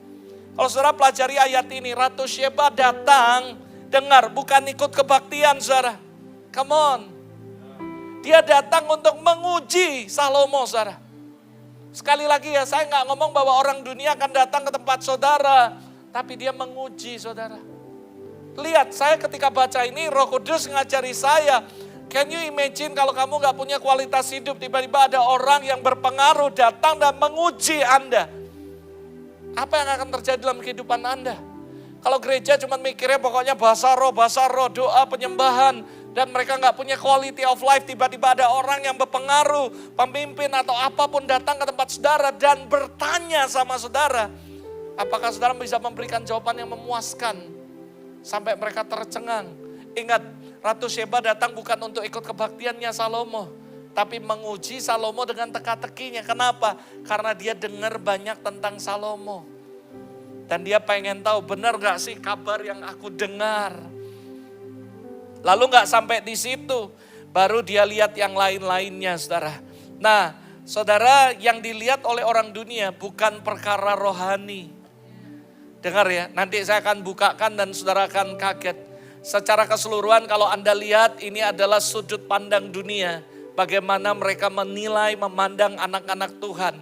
Kalau saudara pelajari ayat ini, Ratu Sheba datang, dengar, bukan ikut kebaktian saudara. Come on. Dia datang untuk menguji Salomo saudara. Sekali lagi ya, saya nggak ngomong bahwa orang dunia akan datang ke tempat saudara. Tapi dia menguji saudara. Lihat, saya ketika baca ini, Roh Kudus ngajari saya. Can you imagine kalau kamu nggak punya kualitas hidup, tiba-tiba ada orang yang berpengaruh datang dan menguji Anda. Apa yang akan terjadi dalam kehidupan Anda? Kalau gereja cuma mikirnya pokoknya bahasa roh, doa, penyembahan. Dan mereka nggak punya quality of life, tiba-tiba ada orang yang berpengaruh, pemimpin atau apapun datang ke tempat saudara dan bertanya sama saudara. Apakah saudara bisa memberikan jawaban yang memuaskan? Sampai mereka tercengang. Ingat, Ratu Sheba datang bukan untuk ikut kebaktiannya Salomo. Tapi menguji Salomo dengan teka-tekinya. Kenapa? Karena dia dengar banyak tentang Salomo. Dan dia pengen tahu, benar gak sih kabar yang aku dengar? Lalu gak sampai di situ, baru dia lihat yang lain-lainnya saudara. Nah saudara, yang dilihat oleh orang dunia bukan perkara rohani. Dengar ya, nanti saya akan bukakan dan saudara akan kaget. Secara keseluruhan kalau Anda lihat, ini adalah sudut pandang dunia. Bagaimana mereka menilai, memandang anak-anak Tuhan.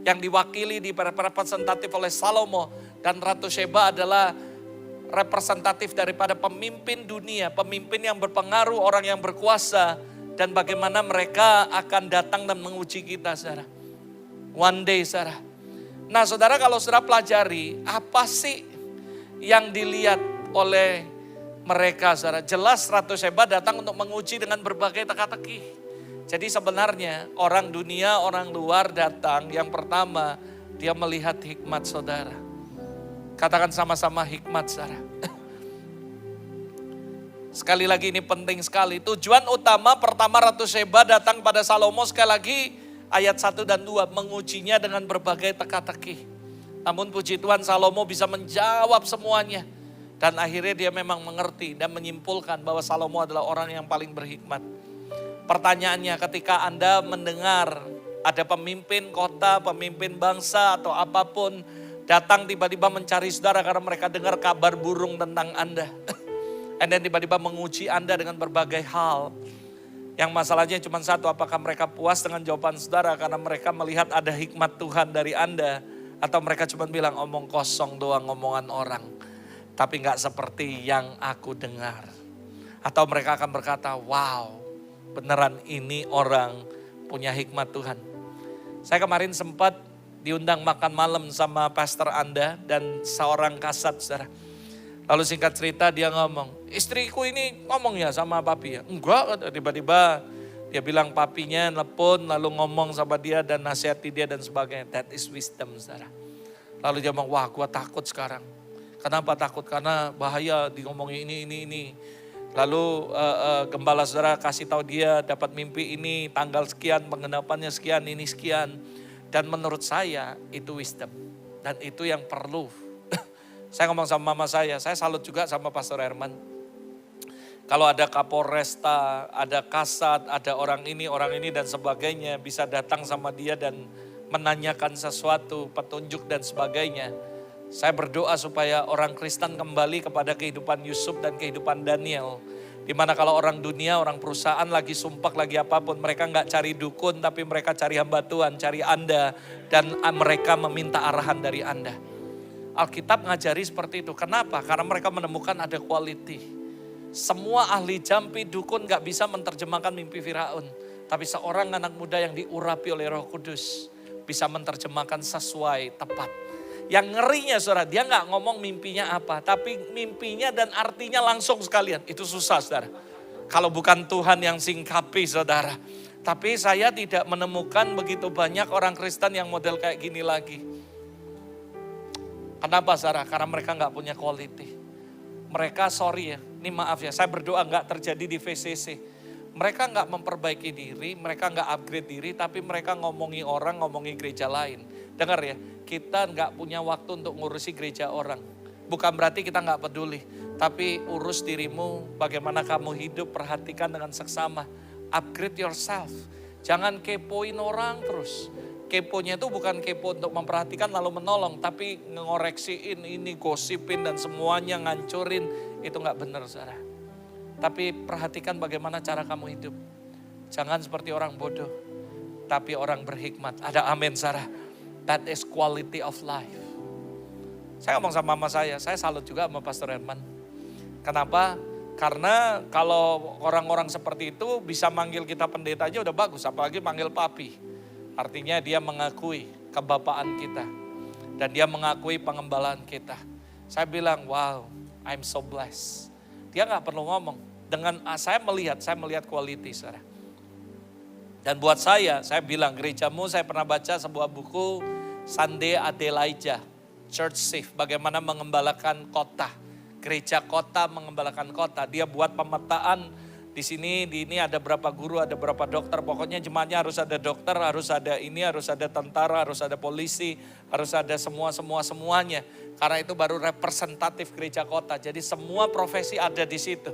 Yang diwakili di representatif oleh Salomo. Dan Ratu Sheba adalah representatif daripada pemimpin dunia, pemimpin yang berpengaruh, orang yang berkuasa, dan bagaimana mereka akan datang dan menguji kita, saudara. One day, saudara. Nah, saudara, kalau saudara pelajari, apa sih yang dilihat oleh mereka, saudara? Jelas Ratu Sheba datang untuk menguji dengan berbagai teka-teki. Jadi sebenarnya orang dunia, orang luar datang, yang pertama dia melihat hikmat saudara. Katakan sama-sama hikmat saudara. Sekali lagi ini penting sekali. Tujuan utama pertama Ratu Sheba datang pada Salomo, sekali lagi ayat 1 dan 2. Mengujinya dengan berbagai teka-teki. Namun puji Tuhan Salomo bisa menjawab semuanya. Dan akhirnya dia memang mengerti dan menyimpulkan bahwa Salomo adalah orang yang paling berhikmat. Pertanyaannya, ketika Anda mendengar ada pemimpin kota, pemimpin bangsa atau apapun datang tiba-tiba mencari saudara karena mereka dengar kabar burung tentang Anda. And then tiba-tiba menguji Anda dengan berbagai hal. Yang masalahnya cuma satu, apakah mereka puas dengan jawaban saudara karena mereka melihat ada hikmat Tuhan dari Anda. Atau mereka cuma bilang omong kosong doang, ngomongan orang. Tapi gak seperti yang aku dengar. Atau mereka akan berkata, wow beneran ini orang punya hikmat Tuhan. Saya kemarin sempat diundang makan malam sama pastor Anda dan seorang kasat saudara. Lalu singkat cerita dia ngomong, istriku ini ngomong ya sama papi ya? Enggak, tiba-tiba dia bilang papinya telepon lalu ngomong sama dia dan nasihati dia dan sebagainya. That is wisdom saudara. Lalu dia ngomong, wah gua takut sekarang. Kenapa takut? Karena bahaya di ngomongin ini. Lalu gembala saudara kasih tahu dia dapat mimpi ini, tanggal sekian, penggenapannya sekian, ini sekian. Dan menurut saya itu wisdom. Dan itu yang perlu. Saya ngomong sama mama saya salut juga sama Pastor Herman. Kalau ada Kapolresta, ada Kasat, ada orang ini dan sebagainya. Bisa datang sama dia dan menanyakan sesuatu, petunjuk dan sebagainya. Saya berdoa supaya orang Kristen kembali kepada kehidupan Yusuf dan kehidupan Daniel. Dimana kalau orang dunia, orang perusahaan lagi sumpah, lagi apapun. Mereka gak cari dukun tapi mereka cari hamba Tuhan, cari Anda. Dan mereka meminta arahan dari Anda. Alkitab ngajari seperti itu. Kenapa? Karena mereka menemukan ada quality. Semua ahli jampi dukun gak bisa menerjemahkan mimpi Firaun. Tapi seorang anak muda yang diurapi oleh Roh Kudus bisa menerjemahkan sesuai tepat. Yang ngerinya saudara, dia nggak ngomong mimpinya apa. Tapi mimpinya dan artinya langsung sekalian. Itu susah saudara. Kalau bukan Tuhan yang singkapi saudara. Tapi saya tidak menemukan begitu banyak orang Kristen yang model kayak gini lagi. Kenapa saudara? Karena mereka nggak punya quality. Mereka sorry ya, ini maaf ya, saya berdoa nggak terjadi di VCC. Mereka nggak memperbaiki diri, mereka nggak upgrade diri, tapi mereka ngomongi orang, ngomongi gereja lain. Dengar ya, kita nggak punya waktu untuk ngurusi gereja orang. Bukan berarti kita nggak peduli, tapi urus dirimu, bagaimana kamu hidup, perhatikan dengan seksama. Upgrade yourself, jangan kepoin orang terus. Keponya itu bukan kepo untuk memperhatikan lalu menolong, tapi ngoreksiin ini, gosipin dan semuanya ngancurin. Itu gak benar saudara. Tapi perhatikan bagaimana cara kamu hidup. Jangan seperti orang bodoh, tapi orang berhikmat. Ada amin saudara. That is quality of life. Saya ngomong sama mama saya salut juga sama Pastor Herman. Kenapa? Karena kalau orang-orang seperti itu bisa manggil kita pendeta aja udah bagus, apalagi manggil papi. Artinya dia mengakui kebapaan kita. Dan dia mengakui pengembalaan kita. Saya bilang, wow, I'm so blessed. Dia gak perlu ngomong. Dengan saya melihat quality saudara. Dan buat saya bilang gerejamu, saya pernah baca sebuah buku Sunday Adelaide, Church Safe, bagaimana mengembalakan kota. Gereja kota mengembalakan kota. Dia buat pemetaan. Di sini ada berapa guru, ada berapa dokter. Pokoknya jemaatnya harus ada dokter, harus ada ini, harus ada tentara, harus ada polisi, harus ada semuanya. Karena itu baru representatif gereja kota. Jadi semua profesi ada di situ.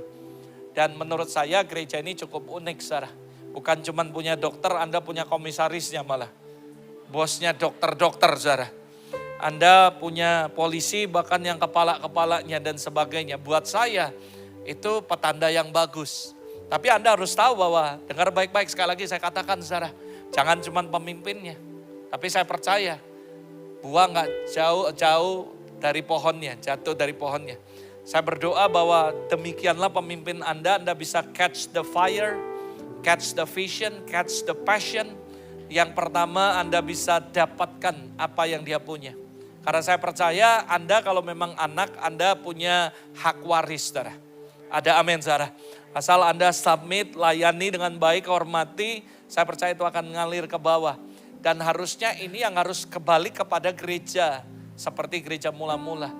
Dan menurut saya gereja ini cukup unik, saudara. Bukan cuma punya dokter, Anda punya komisarisnya malah. Bosnya dokter-dokter, saudara. Anda punya polisi, bahkan yang kepala-kepalanya dan sebagainya. Buat saya itu petanda yang bagus. Tapi Anda harus tahu bahwa, dengar baik-baik sekali lagi saya katakan saudara, jangan cuma pemimpinnya. Tapi saya percaya, buah gak jauh dari pohonnya, jatuh dari pohonnya. Saya berdoa bahwa demikianlah pemimpin Anda bisa catch the fire, catch the vision, catch the passion. Yang pertama Anda bisa dapatkan apa yang dia punya. Karena saya percaya Anda kalau memang anak, Anda punya hak waris saudara. Ada amin saudara. Asal Anda submit, layani dengan baik, hormati, saya percaya itu akan ngalir ke bawah. Dan harusnya ini yang harus kembali kepada gereja. Seperti gereja mula-mula.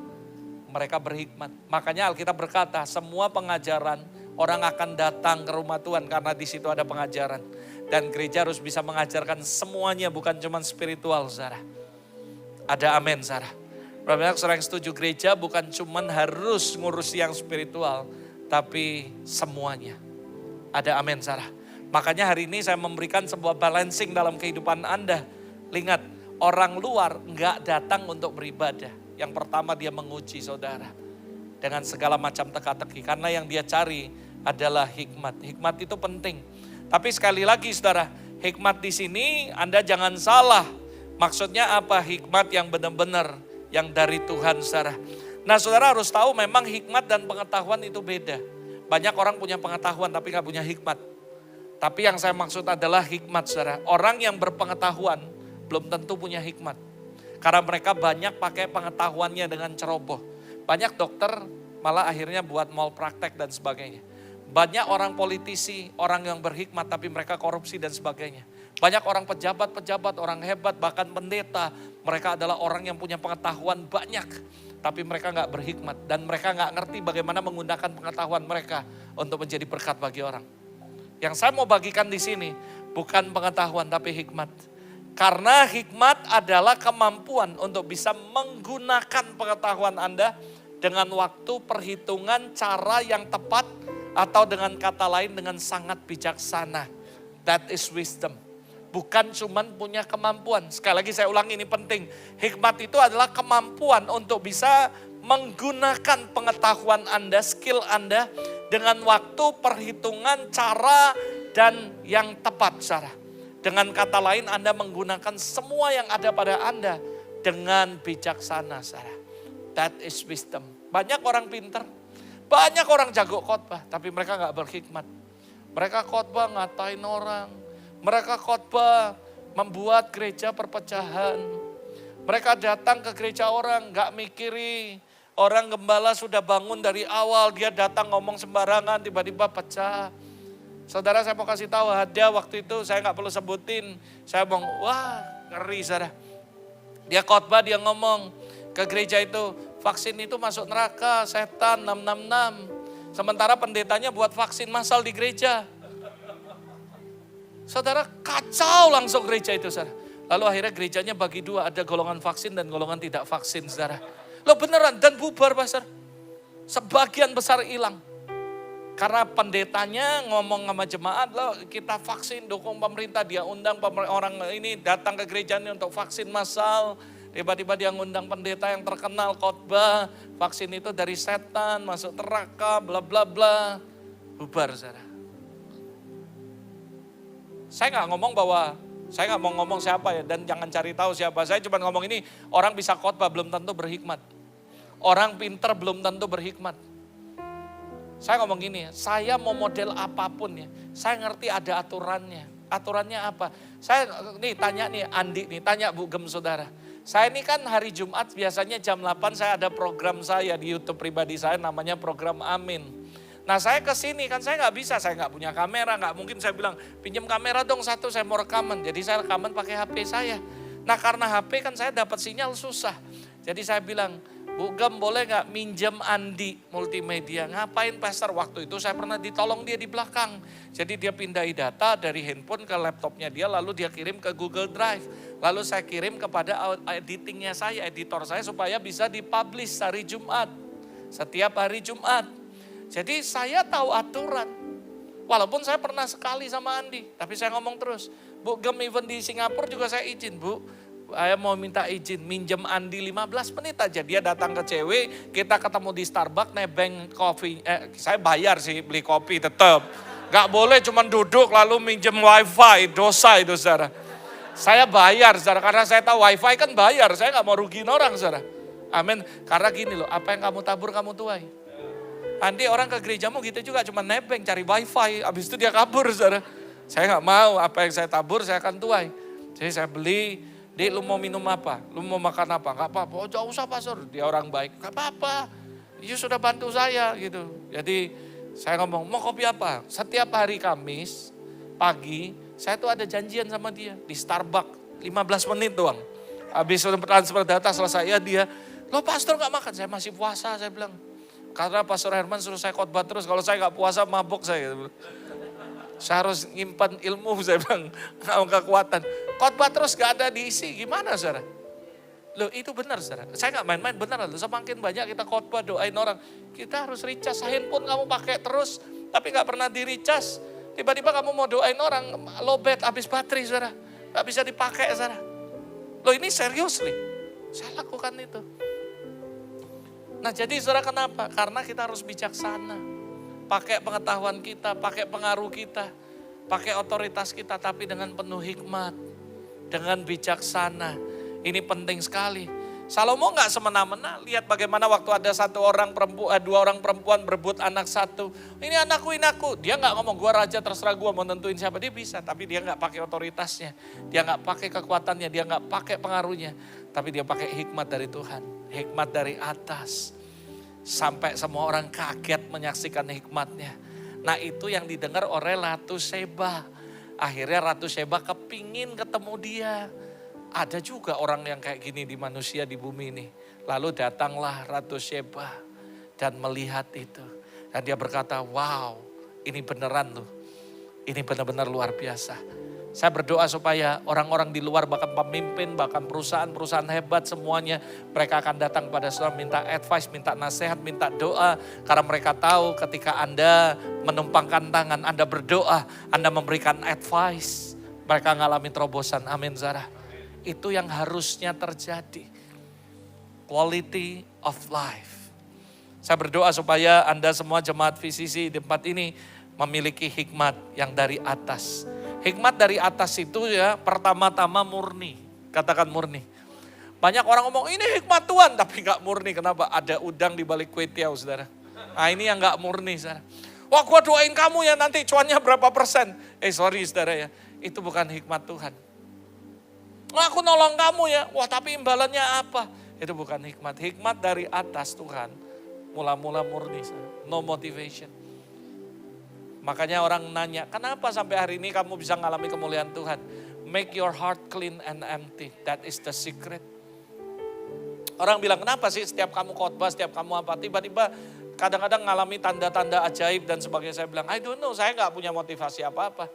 Mereka berhikmat. Makanya Alkitab berkata, semua pengajaran orang akan datang ke rumah Tuhan karena di situ ada pengajaran. Dan gereja harus bisa mengajarkan semuanya, bukan cuma spiritual, saudara. Ada amin, saudara. Berapa orang yang setuju gereja bukan cuma harus ngurusi yang spiritual, tapi semuanya. Ada amin, saudara. Makanya hari ini saya memberikan sebuah balancing dalam kehidupan Anda. Ingat, orang luar enggak datang untuk beribadah. Yang pertama dia menguji saudara. Dengan segala macam teka-teki. Karena yang dia cari adalah hikmat. Hikmat itu penting. Tapi sekali lagi saudara, hikmat di sini Anda jangan salah. Maksudnya apa? Hikmat yang benar-benar yang dari Tuhan saudara. Nah saudara harus tahu memang hikmat dan pengetahuan itu beda. Banyak orang punya pengetahuan tapi gak punya hikmat. Tapi yang saya maksud adalah hikmat saudara. Orang yang berpengetahuan belum tentu punya hikmat. Karena mereka banyak pakai pengetahuannya dengan ceroboh. Banyak dokter malah akhirnya buat malpraktek dan sebagainya. Banyak orang politisi, orang yang berhikmat tapi mereka korupsi dan sebagainya. Banyak orang pejabat-pejabat, orang hebat, bahkan pendeta. Mereka adalah orang yang punya pengetahuan banyak. Tapi mereka gak berhikmat dan mereka gak ngerti bagaimana menggunakan pengetahuan mereka untuk menjadi berkat bagi orang. Yang saya mau bagikan di sini bukan pengetahuan tapi hikmat. Karena hikmat adalah kemampuan untuk bisa menggunakan pengetahuan Anda dengan waktu, perhitungan, cara yang tepat atau dengan kata lain dengan sangat bijaksana. That is wisdom. Bukan cuman punya kemampuan. Sekali lagi saya ulangi ini penting. Hikmat itu adalah kemampuan untuk bisa menggunakan pengetahuan Anda, skill Anda dengan waktu, perhitungan, cara dan yang tepat saudara. Dengan kata lain Anda menggunakan semua yang ada pada Anda dengan bijaksana saudara. That is wisdom. Banyak orang pintar, banyak orang jago khotbah tapi mereka gak berhikmat. Mereka khotbah ngatain orang. Mereka khotbah membuat gereja perpecahan. Mereka datang ke gereja orang, gak mikiri. Orang gembala sudah bangun dari awal, dia datang ngomong sembarangan, tiba-tiba pecah. Saudara, saya mau kasih tahu, ada waktu itu saya gak perlu sebutin. Saya ngomong, wah ngeri saudara. Dia khotbah, dia ngomong ke gereja itu, vaksin itu masuk neraka, setan 666. Sementara pendetanya buat vaksin massal di gereja. Saudara, kacau langsung gereja itu saudara. Lalu akhirnya gerejanya bagi dua, ada golongan vaksin dan golongan tidak vaksin saudara. Loh beneran, dan bubar pastor. Sebagian besar hilang. Karena pendetanya ngomong sama jemaat, loh kita vaksin, dukung pemerintah. Dia undang orang ini datang ke gerejanya untuk vaksin massal. Tiba-tiba dia ngundang pendeta yang terkenal khotbah. Vaksin itu dari setan, masuk neraka, bla bla bla. Bubar saudara. Saya nggak ngomong bahwa, saya nggak mau ngomong siapa ya, dan jangan cari tahu siapa. Saya cuma ngomong ini, orang bisa khotbah belum tentu berhikmat. Orang pinter belum tentu berhikmat. Saya ngomong gini, saya mau model apapun ya, saya ngerti ada aturannya. Aturannya apa? Saya nih tanya nih Andi nih, tanya Bu Gem saudara. Saya ini kan hari Jumat biasanya jam 8 saya ada program saya di YouTube pribadi saya namanya program Amin. Nah saya kesini kan saya nggak bisa, saya nggak punya kamera, nggak mungkin saya bilang pinjam kamera dong satu saya mau rekaman. Jadi saya rekaman pakai HP saya. Nah karena HP kan saya dapat sinyal susah. Jadi saya bilang, Bu Gem boleh nggak minjem Andi multimedia? Ngapain pastor? Waktu itu saya pernah ditolong dia di belakang. Jadi dia pindahin data dari handphone ke laptopnya dia lalu dia kirim ke Google Drive. Lalu saya kirim kepada editingnya saya, editor saya supaya bisa dipublish hari Jumat. Setiap hari Jumat. Jadi saya tahu aturan. Walaupun saya pernah sekali sama Andi. Tapi saya ngomong terus. Bu Gem even di Singapura juga saya izin Bu. Saya mau minta izin minjem Andi 15 menit aja. Dia datang ke cewek, kita ketemu di Starbucks, nebeng kopi. Saya bayar sih beli kopi tetap. Gak boleh cuma duduk lalu minjem wifi, dosa itu saudara. Saya bayar saudara, karena saya tahu wifi kan bayar. Saya gak mau rugiin orang saudara. Amin. Karena gini loh, apa yang kamu tabur kamu tuai. Nanti orang ke gerejamu gitu juga cuma nebeng cari wifi, habis itu dia kabur saudara. Saya gak mau, apa yang saya tabur saya akan tuai. Jadi saya beli, Dik lu mau minum apa? Lu mau makan apa? Gak apa-apa, oh jauh usah pastor, dia orang baik. Gak apa-apa, you sudah bantu saya gitu. Jadi saya ngomong, mau kopi apa? Setiap hari Kamis pagi, saya tuh ada janjian sama dia di Starbucks, 15 menit doang. Habis transfer data selesai ya dia, lo pastor gak makan? Saya masih puasa, saya bilang. Karena Pastor Herman suruh saya khotbah terus, kalau saya gak puasa mabuk saya. Saya harus nyimpan ilmu, saya bilang, gak kekuatan. Khotbah terus gak ada diisi, gimana saudara? Loh itu benar saudara, saya gak main-main benar loh. Semakin banyak kita khotbah doain orang, kita harus recas handphone kamu pakai terus, tapi gak pernah di recas. Tiba-tiba kamu mau doain orang, lowbat habis baterai saudara, gak bisa dipakai saudara. Loh ini serius nih, saya lakukan itu. Nah jadi saudara kenapa? Karena kita harus bijaksana. Pakai pengetahuan kita, pakai pengaruh kita, pakai otoritas kita, tapi dengan penuh hikmat, dengan bijaksana. Ini penting sekali. Salomo gak semena-mena, lihat bagaimana waktu ada dua orang perempuan berebut anak satu. Ini anakku, ini aku. Dia gak ngomong, gua raja terserah gua mau nentuin siapa. Dia bisa, tapi dia gak pakai otoritasnya. Dia gak pakai kekuatannya, dia gak pakai pengaruhnya. Tapi dia pakai hikmat dari Tuhan, hikmat dari atas. Sampai semua orang kaget menyaksikan hikmatnya. Nah itu yang didengar oleh Ratu Sheba. Akhirnya Ratu Sheba kepingin ketemu dia. Ada juga orang yang kayak gini di manusia di bumi ini. Lalu datanglah Ratu Sheba dan melihat itu. Dan dia berkata, wow ini beneran loh. Ini benar-benar luar biasa. Saya berdoa supaya orang-orang di luar, bahkan pemimpin, bahkan perusahaan-perusahaan hebat semuanya. Mereka akan datang pada saudara minta advice, minta nasihat, minta doa. Karena mereka tahu ketika Anda menumpangkan tangan, Anda berdoa, Anda memberikan advice. Mereka ngalamin terobosan, amin Zara. Itu yang harusnya terjadi. Quality of life. Saya berdoa supaya Anda semua jemaat VCC di tempat ini memiliki hikmat yang dari atas. Hikmat dari atas itu ya pertama-tama murni. Katakan murni. Banyak orang ngomong ini hikmat Tuhan tapi gak murni. Kenapa? Ada udang di balik kue tiaw saudara. Nah ini yang gak murni saudara. Wah gua doain kamu ya nanti cuannya berapa persen. Sorry saudara ya. Itu bukan hikmat Tuhan. Wah, aku nolong kamu ya. Wah, tapi imbalannya apa? Itu bukan hikmat. Hikmat dari atas Tuhan. Mula-mula murni. No motivation. Makanya orang nanya, kenapa sampai hari ini kamu bisa mengalami kemuliaan Tuhan? Make your heart clean and empty. That is the secret. Orang bilang, kenapa sih setiap kamu khotbah, setiap kamu apa, tiba-tiba kadang-kadang ngalami tanda-tanda ajaib dan sebagainya. Saya bilang, I don't know, saya gak punya motivasi apa-apa.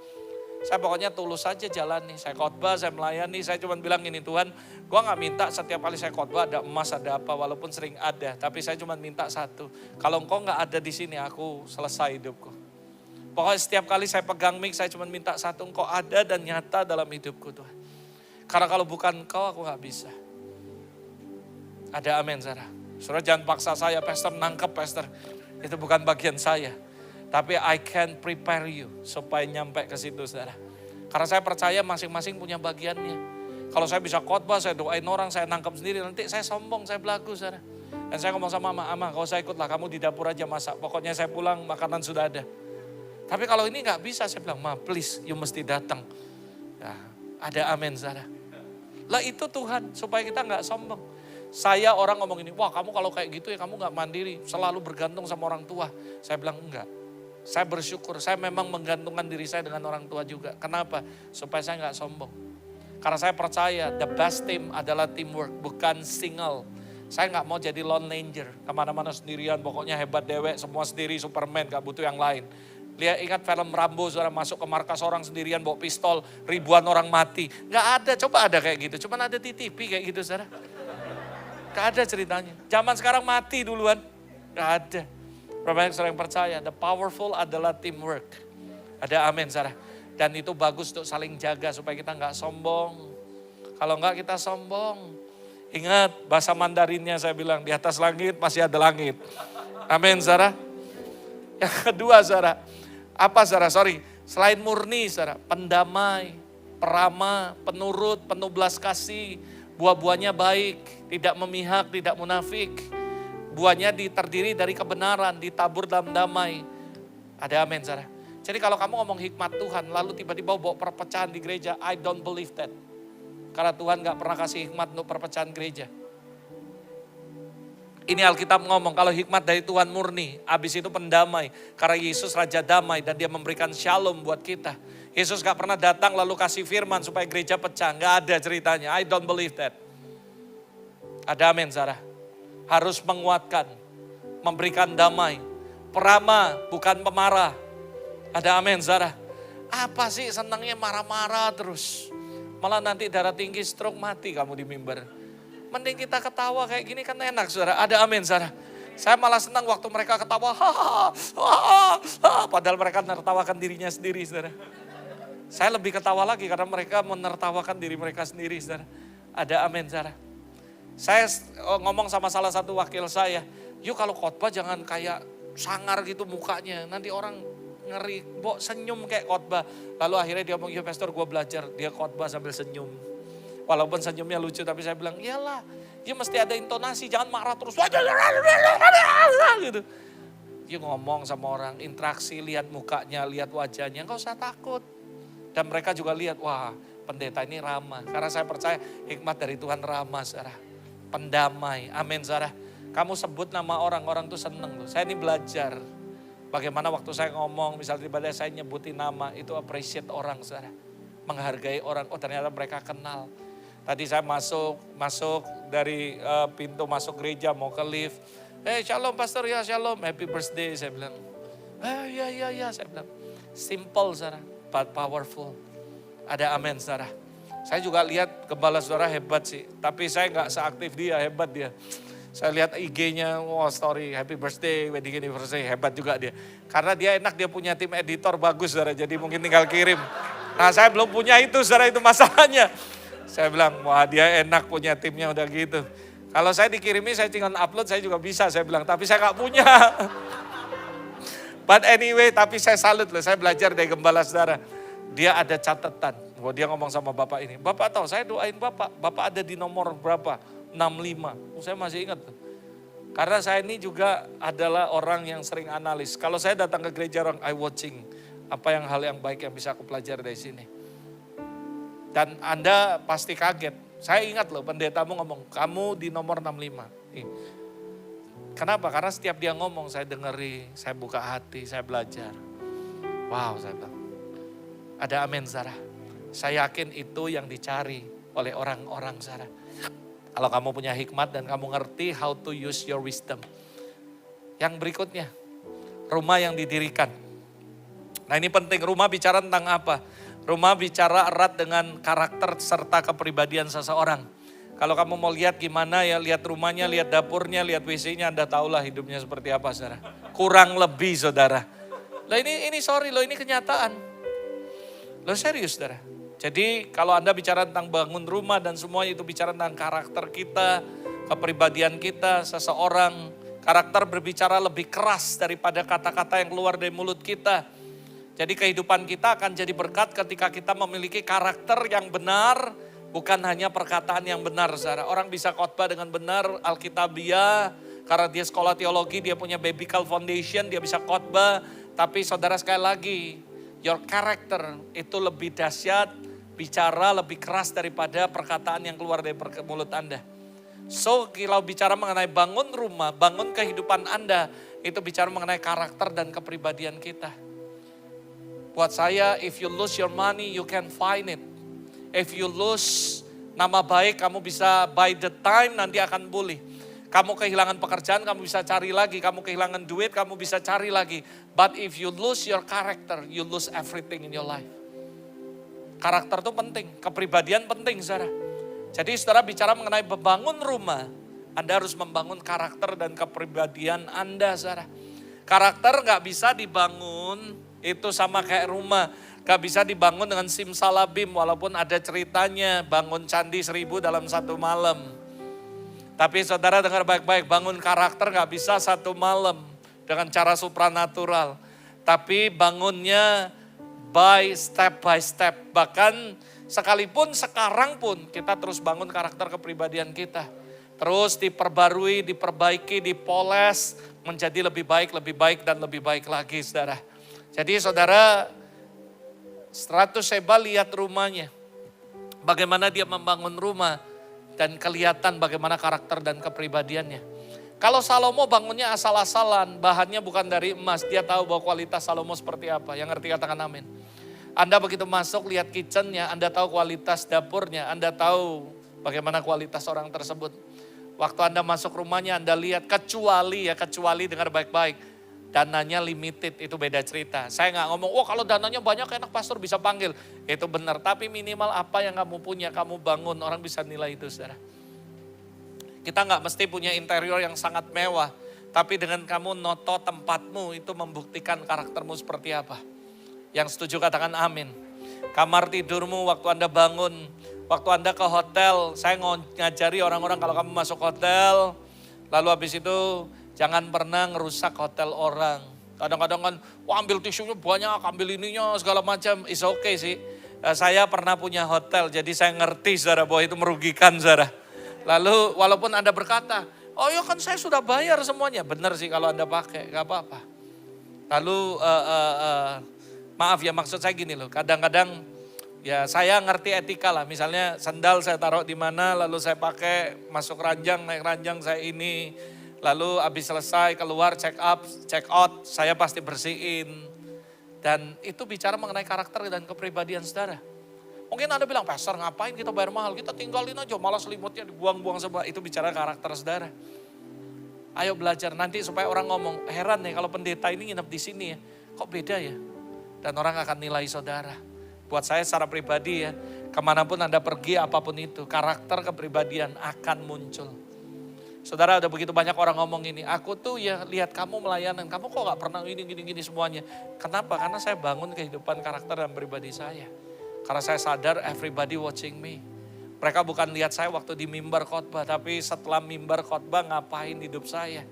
Saya pokoknya tulus saja jalani. Saya khotbah, saya melayani, saya cuma bilang gini, Tuhan, gue gak minta setiap kali saya khotbah ada emas, ada apa, walaupun sering ada. Tapi saya cuma minta satu, kalau engkau gak ada di sini, aku selesai hidupku. Pokoknya setiap kali saya pegang mic, saya cuma minta satu, engkau ada dan nyata dalam hidupku Tuhan. Karena kalau bukan engkau, aku gak bisa. Ada amin, saudara. Saudara jangan paksa saya, pastor, nangkep pastor. Itu bukan bagian saya. Tapi I can prepare you supaya nyampe ke situ, saudara. Karena saya percaya masing-masing punya bagiannya. Kalau saya bisa khotbah, saya doain orang, saya nangkep sendiri, nanti saya sombong, saya belagu, saudara. Dan saya ngomong sama Ama, kalau saya ikutlah, kamu di dapur aja masak. Pokoknya saya pulang, makanan sudah ada. Tapi kalau ini gak bisa, saya bilang, Ma please, you mesti datang. Ya, ada amin, saudara. Lah itu Tuhan, supaya kita gak sombong. Saya orang ngomong ini, wah kamu kalau kayak gitu ya kamu gak mandiri, selalu bergantung sama orang tua. Saya bilang enggak. Saya bersyukur, saya memang menggantungkan diri saya dengan orang tua juga. Kenapa? Supaya saya gak sombong. Karena saya percaya the best team adalah teamwork, bukan single. Saya gak mau jadi lone ranger, kemana-mana sendirian, pokoknya hebat dewek, semua sendiri, Superman, gak butuh yang lain. Lihat ingat film Rambo, saudara masuk ke markas orang sendirian, bawa pistol, ribuan orang mati. Gak ada, coba ada kayak gitu, cuman ada di TV kayak gitu saudara. Gak ada ceritanya, zaman sekarang mati duluan, gak ada. Berapa banyak saudara yang percaya, the powerful adalah teamwork. Ada amin saudara. Dan itu bagus untuk saling jaga supaya kita gak sombong. Kalau enggak kita sombong. Ingat bahasa Mandarinnya saya bilang, di atas langit masih ada langit. Amin saudara. Yang kedua saudara, apa saudara? Selain murni saudara, pendamai, peramah, penurut, penuh belas kasih. Buah-buahnya baik, tidak memihak, tidak munafik. Buahnya terdiri dari kebenaran, ditabur dalam damai. Ada amin saudara. Jadi kalau kamu ngomong hikmat Tuhan, lalu tiba-tiba bawa perpecahan di gereja, I don't believe that. Karena Tuhan gak pernah kasih hikmat untuk perpecahan gereja. Ini Alkitab ngomong, kalau hikmat dari Tuhan murni, habis itu pendamai. Karena Yesus Raja Damai dan dia memberikan shalom buat kita. Yesus gak pernah datang lalu kasih firman supaya gereja pecah. Gak ada ceritanya, I don't believe that. Ada amin Sarah. Harus menguatkan, memberikan damai. Peramah bukan pemarah. Ada amin Sarah. Apa sih senangnya marah-marah terus. Malah nanti darah tinggi, stroke, mati kamu di mimbar. Mending kita ketawa kayak gini kan enak saudara. Ada amin saudara. Saya malah senang waktu mereka ketawa. Padahal mereka menertawakan dirinya sendiri saudara. Saya lebih ketawa lagi karena mereka menertawakan diri mereka sendiri saudara. Ada amin saudara. Saya ngomong sama salah satu wakil saya. Yuk kalau khotbah jangan kayak sangar gitu mukanya. Nanti orang ngeri. Senyum kayak khotbah. Lalu akhirnya dia ngomong, ya pastor gue belajar. Dia khotbah sambil senyum. Walaupun senyumnya lucu, tapi saya bilang, iyalah, dia mesti ada intonasi, jangan marah terus. Gitu. Dia ngomong sama orang, interaksi, lihat mukanya, lihat wajahnya, enggak usah takut. Dan mereka juga lihat, wah pendeta ini ramah. Karena saya percaya hikmat dari Tuhan ramah, saudara. Pendamai, amin saudara. Kamu sebut nama orang tuh seneng. Saya ini belajar. Bagaimana waktu saya ngomong, misalnya tiba-tiba saya nyebutin nama, itu appreciate orang, saudara. Menghargai orang, oh ternyata mereka kenal. Tadi saya masuk dari pintu masuk gereja mau ke lift. Shalom pastor, ya shalom, happy birthday saya bilang. Ya saya bilang. Simple saudara, but powerful. Ada amin saudara. Saya juga lihat gembala saudara hebat sih. Tapi saya gak seaktif dia, hebat dia. Saya lihat IG-nya, story happy birthday, wedding anniversary, hebat juga dia. Karena dia enak, dia punya tim editor bagus saudara, jadi mungkin tinggal kirim. Nah saya belum punya itu saudara, itu masalahnya. Saya bilang, wah dia enak punya timnya udah gitu. Kalau saya dikirimi, saya tinggal upload, saya juga bisa. Saya bilang, tapi saya gak punya. But anyway, tapi saya salut loh, saya belajar dari gembala saudara. Dia ada catatan. Wah, dia ngomong sama bapak ini. Bapak tahu, saya doain bapak. Bapak ada di nomor berapa? 65. Saya masih ingat tuh. Karena saya ini juga adalah orang yang sering analis. Kalau saya datang ke gereja orang, I watching. Apa hal yang baik yang bisa aku pelajari dari sini. Dan Anda pasti kaget. Saya ingat loh pendetamu ngomong, kamu di nomor 65. Kenapa? Karena setiap dia ngomong saya dengeri, saya buka hati, saya belajar. Wow, saya bilang. Ada amin, saudara. Saya yakin itu yang dicari oleh orang-orang, saudara. Kalau kamu punya hikmat dan kamu ngerti how to use your wisdom. Yang berikutnya, rumah yang didirikan. Nah ini penting, rumah bicara tentang apa? Rumah bicara erat dengan karakter serta kepribadian seseorang. Kalau kamu mau lihat gimana ya, lihat rumahnya, lihat dapurnya, lihat WC-nya, Anda tahulah hidupnya seperti apa, saudara. Kurang lebih, saudara. Loh ini sorry loh, ini kenyataan. Loh serius, saudara. Jadi kalau Anda bicara tentang bangun rumah dan semuanya itu bicara tentang karakter kita, kepribadian kita, seseorang. Karakter berbicara lebih keras daripada kata-kata yang keluar dari mulut kita. Jadi kehidupan kita akan jadi berkat ketika kita memiliki karakter yang benar, bukan hanya perkataan yang benar, saudara. Orang bisa khotbah dengan benar, Alkitabiah, karena dia sekolah teologi, dia punya biblical foundation, dia bisa khotbah. Tapi saudara sekali lagi, your character itu lebih dahsyat, bicara lebih keras daripada perkataan yang keluar dari mulut Anda. So kalau bicara mengenai bangun rumah, bangun kehidupan Anda, itu bicara mengenai karakter dan kepribadian kita. Buat saya, if you lose your money, you can find it. If you lose nama baik, kamu bisa by the time nanti akan pulih. Kamu kehilangan pekerjaan, kamu bisa cari lagi. Kamu kehilangan duit, kamu bisa cari lagi. But if you lose your character, you lose everything in your life. Karakter itu penting, kepribadian penting, saudara. Jadi saudara bicara mengenai membangun rumah, Anda harus membangun karakter dan kepribadian Anda, saudara. Karakter gak bisa dibangun, itu sama kayak rumah. Gak bisa dibangun dengan simsalabim, walaupun ada ceritanya bangun candi 1000 dalam satu malam. Tapi saudara dengar baik-baik, bangun karakter gak bisa satu malam dengan cara supranatural. Tapi bangunnya by step. Bahkan sekalipun sekarang pun kita terus bangun karakter kepribadian kita. Terus diperbarui, diperbaiki, dipoles menjadi lebih baik dan lebih baik lagi, saudara. Jadi saudara, Ratu Seba lihat rumahnya. Bagaimana dia membangun rumah dan kelihatan bagaimana karakter dan kepribadiannya. Kalau Salomo bangunnya asal-asalan, bahannya bukan dari emas, dia tahu bahwa kualitas Salomo seperti apa. Yang ngerti katakan amin. Anda begitu masuk lihat kitchennya, Anda tahu kualitas dapurnya, Anda tahu bagaimana kualitas orang tersebut. Waktu Anda masuk rumahnya, Anda lihat kecuali dengar baik-baik, dananya limited, itu beda cerita. Saya nggak ngomong, kalau dananya banyak enak pastor bisa panggil. Itu benar, tapi minimal apa yang kamu punya, kamu bangun, orang bisa nilai itu, saudara. Kita nggak mesti punya interior yang sangat mewah, tapi dengan kamu noto tempatmu, itu membuktikan karaktermu seperti apa. Yang setuju katakan amin. Kamar tidurmu waktu Anda bangun, waktu Anda ke hotel, saya ngajari orang-orang kalau kamu masuk hotel, lalu habis itu jangan pernah ngerusak hotel orang. Kadang-kadang kan, ambil tisunya banyak, ambil ininya segala macam, is okay sih. Saya pernah punya hotel, jadi saya ngerti saudara bahwa itu merugikan saudara. Lalu walaupun Anda berkata, ya kan saya sudah bayar semuanya. Benar sih kalau Anda pakai, gak apa-apa. Lalu maaf ya maksud saya gini loh, kadang-kadang ya saya ngerti etika lah. Misalnya sandal saya taruh di mana, lalu saya pakai, masuk ranjang, naik ranjang saya ini. Lalu habis selesai keluar check out, saya pasti bersihin. Dan itu bicara mengenai karakter dan kepribadian saudara. Mungkin Anda bilang, pastor ngapain kita bayar mahal, kita tinggalin aja, malah selimutnya dibuang-buang semua. Itu bicara karakter saudara. Ayo belajar nanti supaya orang ngomong, heran nih kalau pendeta ini nginep di sini ya, kok beda ya? Dan orang akan nilai saudara. Buat saya secara pribadi ya, kemanapun Anda pergi apapun itu, karakter kepribadian akan muncul. Saudara, ada begitu banyak orang ngomong ini, aku tuh ya lihat kamu melayanan, kamu kok gak pernah gini semuanya. Kenapa? Karena saya bangun kehidupan karakter dan pribadi saya. Karena saya sadar everybody watching me. Mereka bukan lihat saya waktu di mimbar khotbah, tapi setelah mimbar khotbah ngapain hidup saya.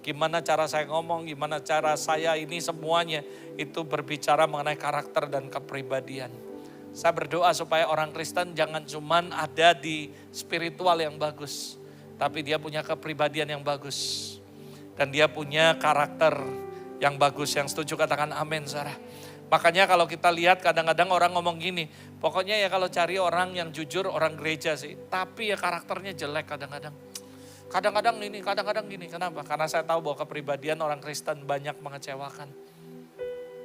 Gimana cara saya ngomong, gimana cara saya ini semuanya itu berbicara mengenai karakter dan kepribadian. Saya berdoa supaya orang Kristen jangan cuman ada di spiritual yang bagus, tapi dia punya kepribadian yang bagus. Dan dia punya karakter yang bagus. Yang setuju katakan amin, Sarah. Makanya kalau kita lihat kadang-kadang orang ngomong gini, Pokoknya ya kalau cari orang yang jujur, orang gereja sih. Tapi ya karakternya jelek kadang-kadang. Kadang-kadang ini, kadang-kadang gini. Kenapa? Karena saya tahu bahwa kepribadian orang Kristen banyak mengecewakan.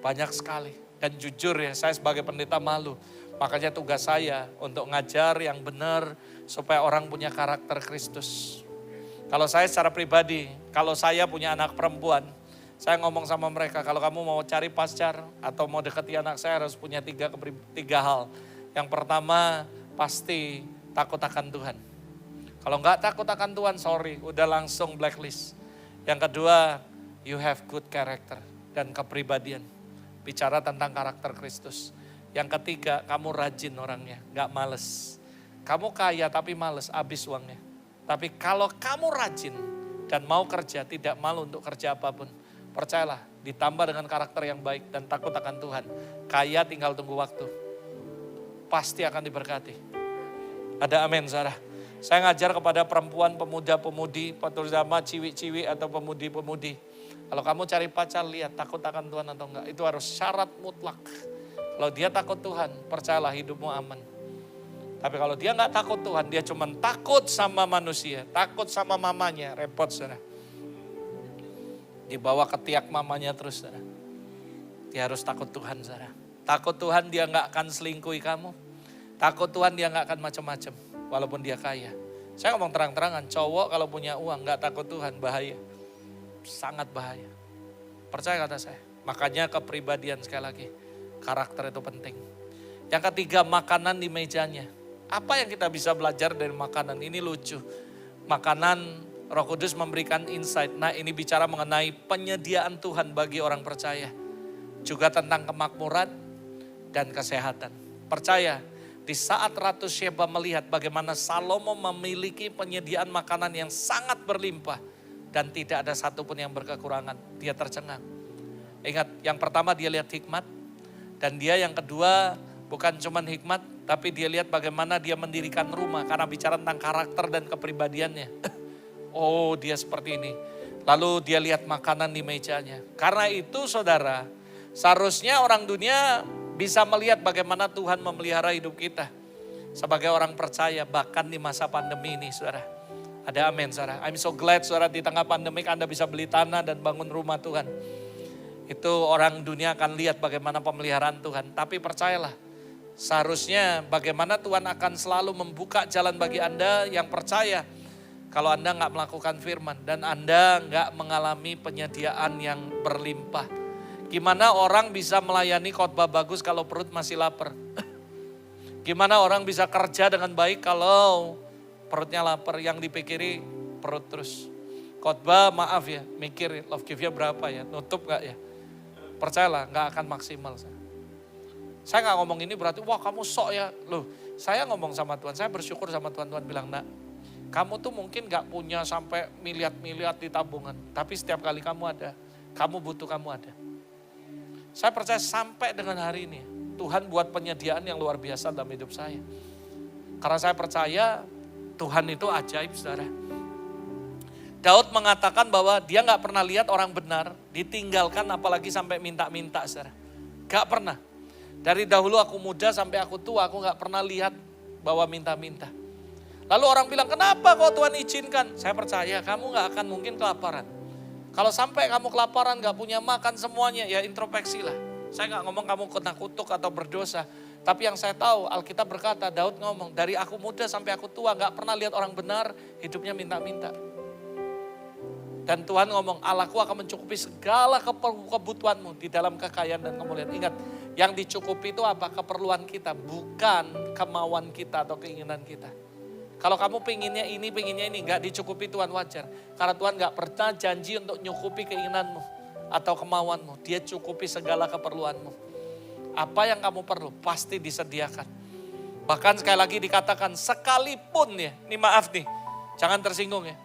Banyak sekali. Dan jujur ya, saya sebagai pendeta malu. Makanya tugas saya untuk ngajar yang benar supaya orang punya karakter Kristus. Kalau saya secara pribadi, kalau saya punya anak perempuan, saya ngomong sama mereka, kalau kamu mau cari pacar atau mau deketi anak saya harus punya tiga hal. Yang pertama, pasti takut akan Tuhan. Kalau enggak takut akan Tuhan, sorry, udah langsung blacklist. Yang kedua, you have good character dan kepribadian. Bicara tentang karakter Kristus. Yang ketiga, kamu rajin orangnya, enggak males. Kamu kaya tapi males, habis uangnya. Tapi kalau kamu rajin dan mau kerja, tidak malu untuk kerja apapun. Percayalah, ditambah dengan karakter yang baik dan takut akan Tuhan. Kaya tinggal tunggu waktu. Pasti akan diberkati. Ada amin, saudara. Saya ngajar kepada perempuan, pemuda-pemudi, terutama ciwi-ciwi atau pemudi-pemudi. Kalau kamu cari pacar, lihat takut akan Tuhan atau enggak. Itu harus syarat mutlak. Kalau dia takut Tuhan, percayalah hidupmu aman. Tapi kalau dia enggak takut Tuhan, dia cuma takut sama manusia, takut sama mamanya, repot saudara. Dibawa ke tiak mamanya terus saudara. Dia harus takut Tuhan saudara. Takut Tuhan dia enggak akan selingkuhi kamu. Takut Tuhan dia enggak akan macam-macam, walaupun dia kaya. Saya ngomong terang-terangan, cowok kalau punya uang enggak takut Tuhan, bahaya. Sangat bahaya. Percaya kata saya. Makanya kepribadian sekali lagi, karakter itu penting. Yang ketiga, makanan di mejanya. Apa yang kita bisa belajar dari makanan? Ini lucu. Makanan, Roh Kudus memberikan insight. Nah, ini bicara mengenai penyediaan Tuhan bagi orang percaya. Juga tentang kemakmuran dan kesehatan. Percaya, di saat Ratu Sheba melihat bagaimana Salomo memiliki penyediaan makanan yang sangat berlimpah. Dan tidak ada satupun yang berkekurangan. Dia tercengang. Ingat, yang pertama dia lihat hikmat. Dan dia yang kedua bukan cuma hikmat, tapi dia lihat bagaimana dia mendirikan rumah. Karena bicara tentang karakter dan kepribadiannya. Oh, dia seperti ini. Lalu dia lihat makanan di mejanya. Karena itu saudara, seharusnya orang dunia bisa melihat bagaimana Tuhan memelihara hidup kita. Sebagai orang percaya, bahkan di masa pandemi ini saudara. Ada amin saudara. I'm so glad saudara di tengah pandemik Anda bisa beli tanah dan bangun rumah Tuhan. Itu orang dunia akan lihat bagaimana pemeliharaan Tuhan. Tapi percayalah, seharusnya bagaimana Tuhan akan selalu membuka jalan bagi Anda yang percaya. Kalau Anda nggak melakukan firman dan Anda nggak mengalami penyediaan yang berlimpah. Gimana orang bisa melayani khotbah bagus kalau perut masih lapar? Gimana orang bisa kerja dengan baik kalau perutnya lapar, yang dipikiri perut terus. Khotbah maaf ya, mikir love give-nya berapa ya, nutup gak ya? Percayalah gak akan maksimal. Saya gak ngomong ini berarti wah kamu sok ya. Loh, saya ngomong sama Tuhan, saya bersyukur sama Tuhan. Tuhan bilang, nak kamu tuh mungkin gak punya sampai miliar-miliar di tabungan. Tapi setiap kali kamu ada, kamu butuh kamu ada. Saya percaya sampai dengan hari ini, Tuhan buat penyediaan yang luar biasa dalam hidup saya. Karena saya percaya Tuhan itu ajaib saudara. Daud mengatakan bahwa dia gak pernah lihat orang benar ditinggalkan apalagi sampai minta-minta saudara. Gak pernah. Dari dahulu aku muda sampai aku tua aku gak pernah lihat bahwa minta-minta. Lalu orang bilang kenapa kok Tuhan izinkan? Saya percaya kamu gak akan mungkin kelaparan. Kalau sampai kamu kelaparan gak punya makan semuanya ya introspeksi lah. Saya gak ngomong kamu kena kutuk atau berdosa. Tapi yang saya tahu Alkitab berkata, Daud ngomong, dari aku muda sampai aku tua gak pernah lihat orang benar hidupnya minta-minta. Dan Tuhan ngomong, Allahku akan mencukupi segala kebutuhanmu di dalam kekayaan dan kemuliaan. Ingat, yang dicukupi itu apa? Keperluan kita, bukan kemauan kita atau keinginan kita. Kalau kamu pengennya ini, gak dicukupi Tuhan wajar. Karena Tuhan gak pernah janji untuk nyukupi keinginanmu atau kemauanmu. Dia cukupi segala keperluanmu. Apa yang kamu perlu pasti disediakan. Bahkan sekali lagi dikatakan sekalipun ya, ini maaf nih, jangan tersinggung ya.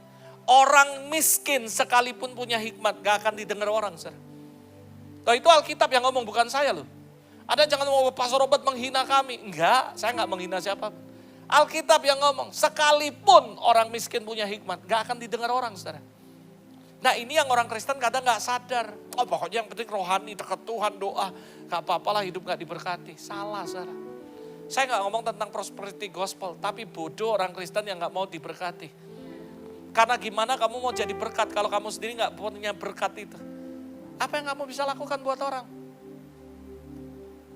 Orang miskin sekalipun punya hikmat gak akan didengar orang. Loh, itu Alkitab yang ngomong bukan saya loh. Ada jangan ngomong Pastor Robert menghina kami. Enggak, saya gak menghina siapa. Alkitab yang ngomong sekalipun orang miskin punya hikmat gak akan didengar orang saudara. Nah ini yang orang Kristen kadang gak sadar. Oh pokoknya yang penting rohani, dekat Tuhan, doa. Gak apa-apalah hidup gak diberkati. Salah saudara. Saya nggak ngomong tentang prosperity gospel, tapi bodoh orang Kristen yang nggak mau diberkati. Karena gimana kamu mau jadi berkat kalau kamu sendiri nggak punya berkat itu? Apa yang kamu bisa lakukan buat orang?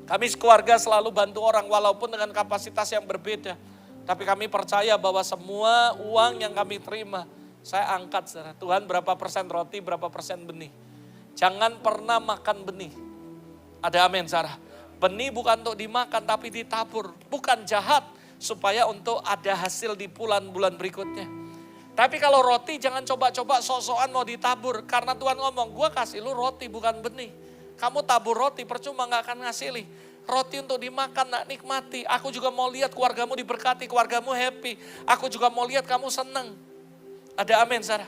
Kami sekeluarga selalu bantu orang walaupun dengan kapasitas yang berbeda. Tapi kami percaya bahwa semua uang yang kami terima, saya angkat, saudara. Tuhan berapa persen roti, berapa persen benih. Jangan pernah makan benih. Ada amin, Sarah. Benih bukan untuk dimakan tapi ditabur. Bukan jahat supaya untuk ada hasil di bulan-bulan berikutnya. Tapi kalau roti jangan coba-coba sok-sokan mau ditabur. Karena Tuhan ngomong, gue kasih lu roti bukan benih. Kamu tabur roti percuma gak akan ngasih. Roti untuk dimakan, nak nikmati. Aku juga mau lihat keluargamu diberkati, keluargamu happy. Aku juga mau lihat kamu senang. Ada amin, Sarah.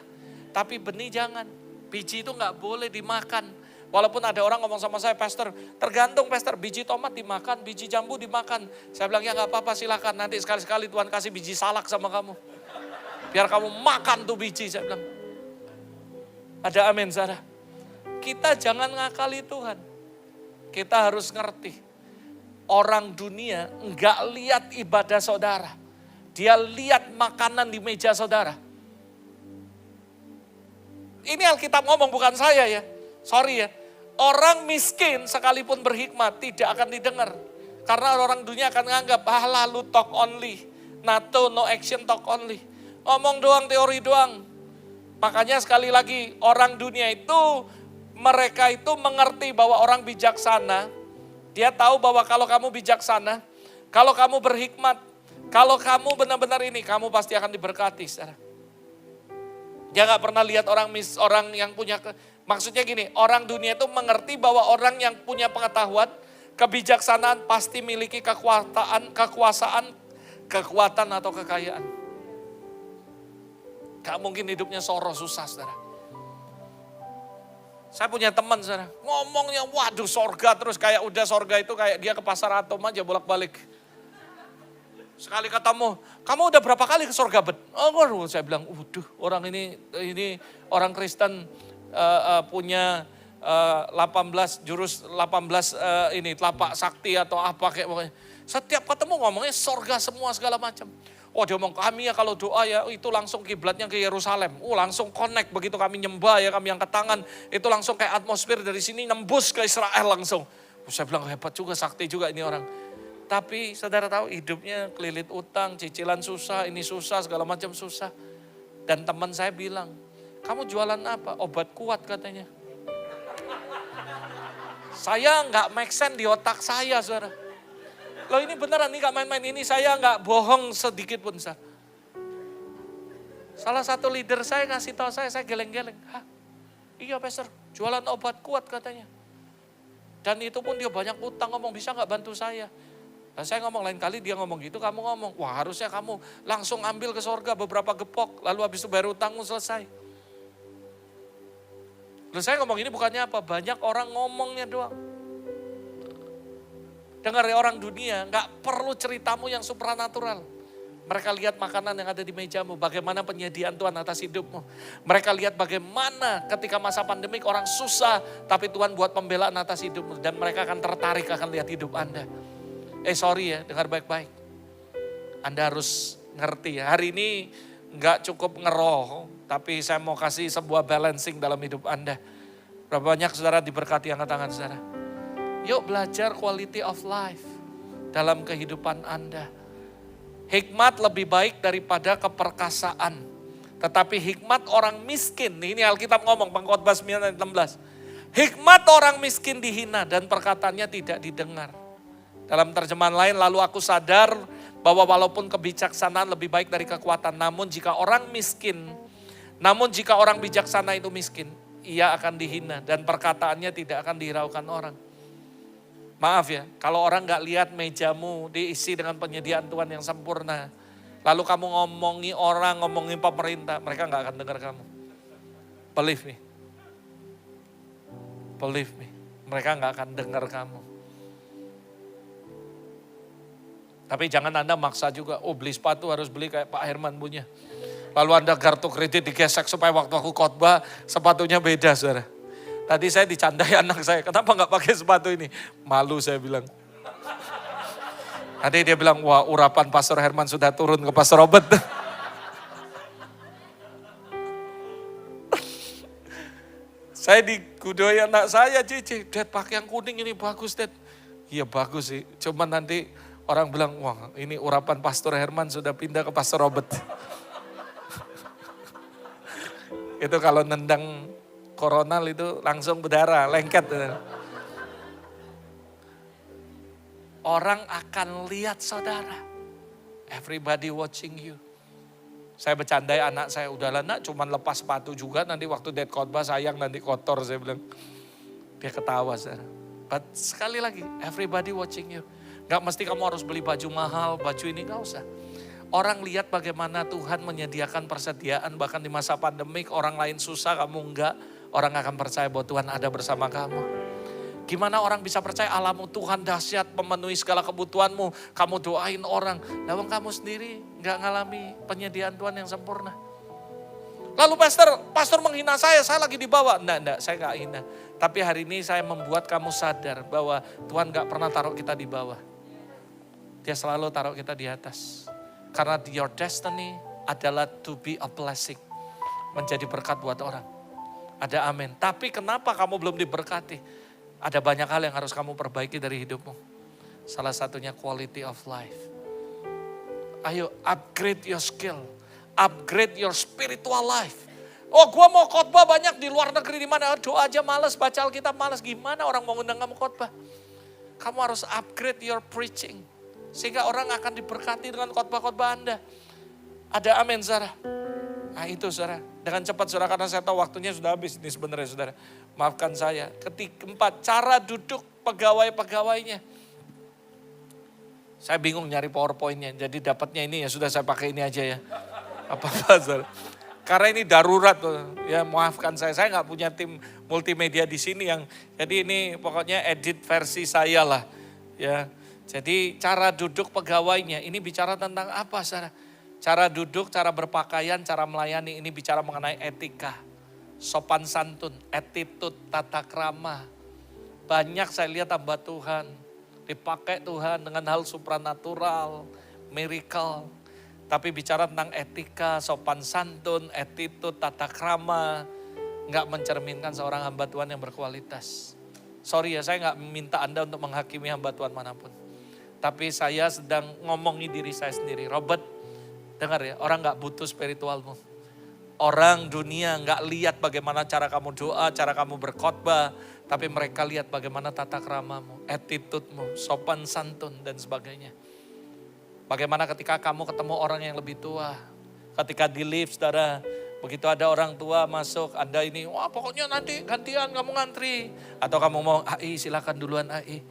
Tapi benih jangan. Biji itu gak boleh dimakan. Walaupun ada orang ngomong sama saya, Pastor, tergantung Pastor, biji tomat dimakan, biji jambu dimakan. Saya bilang, ya gak apa-apa silakan, nanti sekali-sekali Tuhan kasih biji salak sama kamu. Biar kamu makan tuh biji, saya bilang. Ada amin, Sarah. Kita jangan ngakali Tuhan. Kita harus ngerti. Orang dunia enggak lihat ibadah saudara. Dia lihat makanan di meja saudara. Ini Alkitab ngomong, bukan saya ya. Sorry ya. Orang miskin sekalipun berhikmat tidak akan didengar. Karena orang dunia akan menganggap, lalu talk only. NATO, no action, talk only. Ngomong doang, teori doang. Makanya sekali lagi, orang dunia itu, mereka itu mengerti bahwa orang bijaksana. Dia tahu bahwa kalau kamu bijaksana, kalau kamu berhikmat, kalau kamu benar-benar ini, kamu pasti akan diberkati. Saudara. Dia gak pernah lihat orang yang punya, maksudnya gini, orang dunia itu mengerti bahwa orang yang punya pengetahuan, kebijaksanaan pasti miliki kekuasaan, kekuatan atau kekayaan. Gak mungkin hidupnya Soros, susah, saudara. Saya punya teman, saudara, ngomongnya waduh sorga terus, kayak udah sorga itu kayak dia ke pasar Atom aja bolak-balik. Sekali ketemu, kamu udah berapa kali ke sorga, Bet? Oh, saya bilang, orang ini orang Kristen punya 18 ini telapak sakti atau apa kayak pokoknya. Setiap ketemu ngomongnya sorga semua segala macam. Oh dia ngomong, kami ya kalau doa ya itu langsung kiblatnya ke Yerusalem. Langsung connect begitu kami nyembah ya, kami angkat tangan. Itu langsung kayak atmosfer dari sini nembus ke Israel langsung. Saya bilang hebat juga, sakti juga ini orang. Tapi saudara tahu hidupnya kelilit utang, cicilan susah, ini susah, segala macam susah. Dan teman saya bilang, kamu jualan apa? Obat kuat katanya. Saya nggak make sense di otak saya, saudara. Loh ini beneran, ini gak main-main, ini saya gak bohong sedikit pun. Salah satu leader saya ngasih tahu saya geleng-geleng. Hah? Iya Pastor, jualan obat kuat katanya. Dan itu pun dia banyak utang, ngomong bisa gak bantu saya. Dan saya ngomong lain kali dia ngomong gitu, kamu ngomong, wah harusnya kamu langsung ambil ke sorga beberapa gepok, lalu habis itu bayar utangmu selesai. Lalu saya ngomong ini bukannya apa, banyak orang ngomongnya doang. Dengar ya orang dunia, gak perlu ceritamu yang supranatural. Mereka lihat makanan yang ada di mejamu, bagaimana penyediaan Tuhan atas hidupmu. Mereka lihat bagaimana ketika masa pandemik orang susah, tapi Tuhan buat pembelaan atas hidupmu. Dan mereka akan tertarik akan lihat hidup Anda. Sorry ya, dengar baik-baik. Anda harus ngerti ya, hari ini gak cukup ngeroh, tapi saya mau kasih sebuah balancing dalam hidup Anda. Berapa banyak saudara diberkati angkat tangan saudara. Yuk belajar quality of life dalam kehidupan Anda. Hikmat lebih baik daripada keperkasaan. Tetapi hikmat orang miskin, ini Alkitab ngomong, Pengkhotbah 9:16. Hikmat orang miskin dihina dan perkataannya tidak didengar. Dalam terjemahan lain, lalu aku sadar bahwa walaupun kebijaksanaan lebih baik dari kekuatan, namun jika orang bijaksana itu miskin, ia akan dihina dan perkataannya tidak akan dihiraukan orang. Maaf ya, kalau orang gak lihat mejamu diisi dengan penyediaan Tuhan yang sempurna. Lalu kamu ngomongi orang, ngomongin pemerintah, mereka gak akan dengar kamu. Believe me. Believe me. Mereka gak akan dengar kamu. Tapi jangan Anda maksa juga, beli sepatu harus beli kayak Pak Herman punya. Lalu Anda kartu kredit digesek supaya waktu aku khotbah sepatunya beda, saudara. Tadi saya dicandai anak saya, kenapa gak pakai sepatu ini? Malu saya bilang. Nanti dia bilang, wah urapan Pastor Herman sudah turun ke Pastor Robert. Saya digudoi anak saya, Cici, Dad pakai yang kuning ini bagus, Dad. Iya bagus sih, cuman nanti orang bilang, wah ini urapan Pastor Herman sudah pindah ke Pastor Robert. Itu kalau nendang koronal itu langsung berdarah, lengket. Orang akan lihat saudara. Everybody watching you. Saya bercandai anak saya, udahlah nak cuman lepas sepatu juga nanti waktu Dad khotbah sayang nanti kotor, saya bilang. Dia ketawa saudara. But sekali lagi, everybody watching you. Gak mesti kamu harus beli baju mahal, baju ini gak usah. Orang lihat bagaimana Tuhan menyediakan persediaan bahkan di masa pandemik orang lain susah kamu enggak. Orang akan percaya bahwa Tuhan ada bersama kamu. Gimana orang bisa percaya Allahmu Tuhan dahsyat memenuhi segala kebutuhanmu. Kamu doain orang. Namun kamu sendiri gak ngalami penyediaan Tuhan yang sempurna. Lalu pastor menghina saya lagi di bawah. Enggak, saya gak hina. Tapi hari ini saya membuat kamu sadar bahwa Tuhan gak pernah taruh kita di bawah. Dia selalu taruh kita di atas. Karena your destiny adalah to be a blessing. Menjadi berkat buat orang. Ada amin. Tapi kenapa kamu belum diberkati? Ada banyak hal yang harus kamu perbaiki dari hidupmu. Salah satunya quality of life. Ayo upgrade your skill. Upgrade your spiritual life. Oh gua mau khotbah banyak di luar negeri di mana doa aja males, baca Alkitab males. Gimana orang mau ngundang kamu khotbah? Kamu harus upgrade your preaching. Sehingga orang akan diberkati dengan khotbah-khotbah Anda. Ada amin saudara. Nah itu saudara, dengan cepat saudara karena saya tahu waktunya sudah habis ini sebenarnya saudara. Maafkan saya. Keempat, cara duduk pegawai-pegawainya. Saya bingung nyari PowerPoint-nya, jadi dapatnya ini ya sudah saya pakai ini aja ya. Apa-apa saudara. Karena ini darurat ya maafkan saya nggak punya tim multimedia di sini yang, jadi ini pokoknya edit versi saya lah. Ya, jadi cara duduk pegawainya, ini bicara tentang apa saudara? Cara duduk, cara berpakaian, cara melayani ini bicara mengenai etika, sopan santun, attitude, tata krama. Banyak saya lihat hamba Tuhan, dipakai Tuhan dengan hal supranatural, miracle. Tapi bicara tentang etika, sopan santun, attitude, tata krama, nggak mencerminkan seorang hamba Tuhan yang berkualitas. Sorry ya, saya nggak minta Anda untuk menghakimi hamba Tuhan manapun. Tapi saya sedang ngomongi diri saya sendiri, Robert. Dengar ya, orang gak butuh spiritualmu. Orang dunia gak lihat bagaimana cara kamu doa, cara kamu berkhotbah. Tapi mereka lihat bagaimana tata kramamu, attitude-mu, sopan santun dan sebagainya. Bagaimana ketika kamu ketemu orang yang lebih tua. Ketika di lift saudara, begitu ada orang tua masuk, Anda ini, wah pokoknya nanti gantian kamu ngantri. Atau kamu mau, AI silakan duluan AI.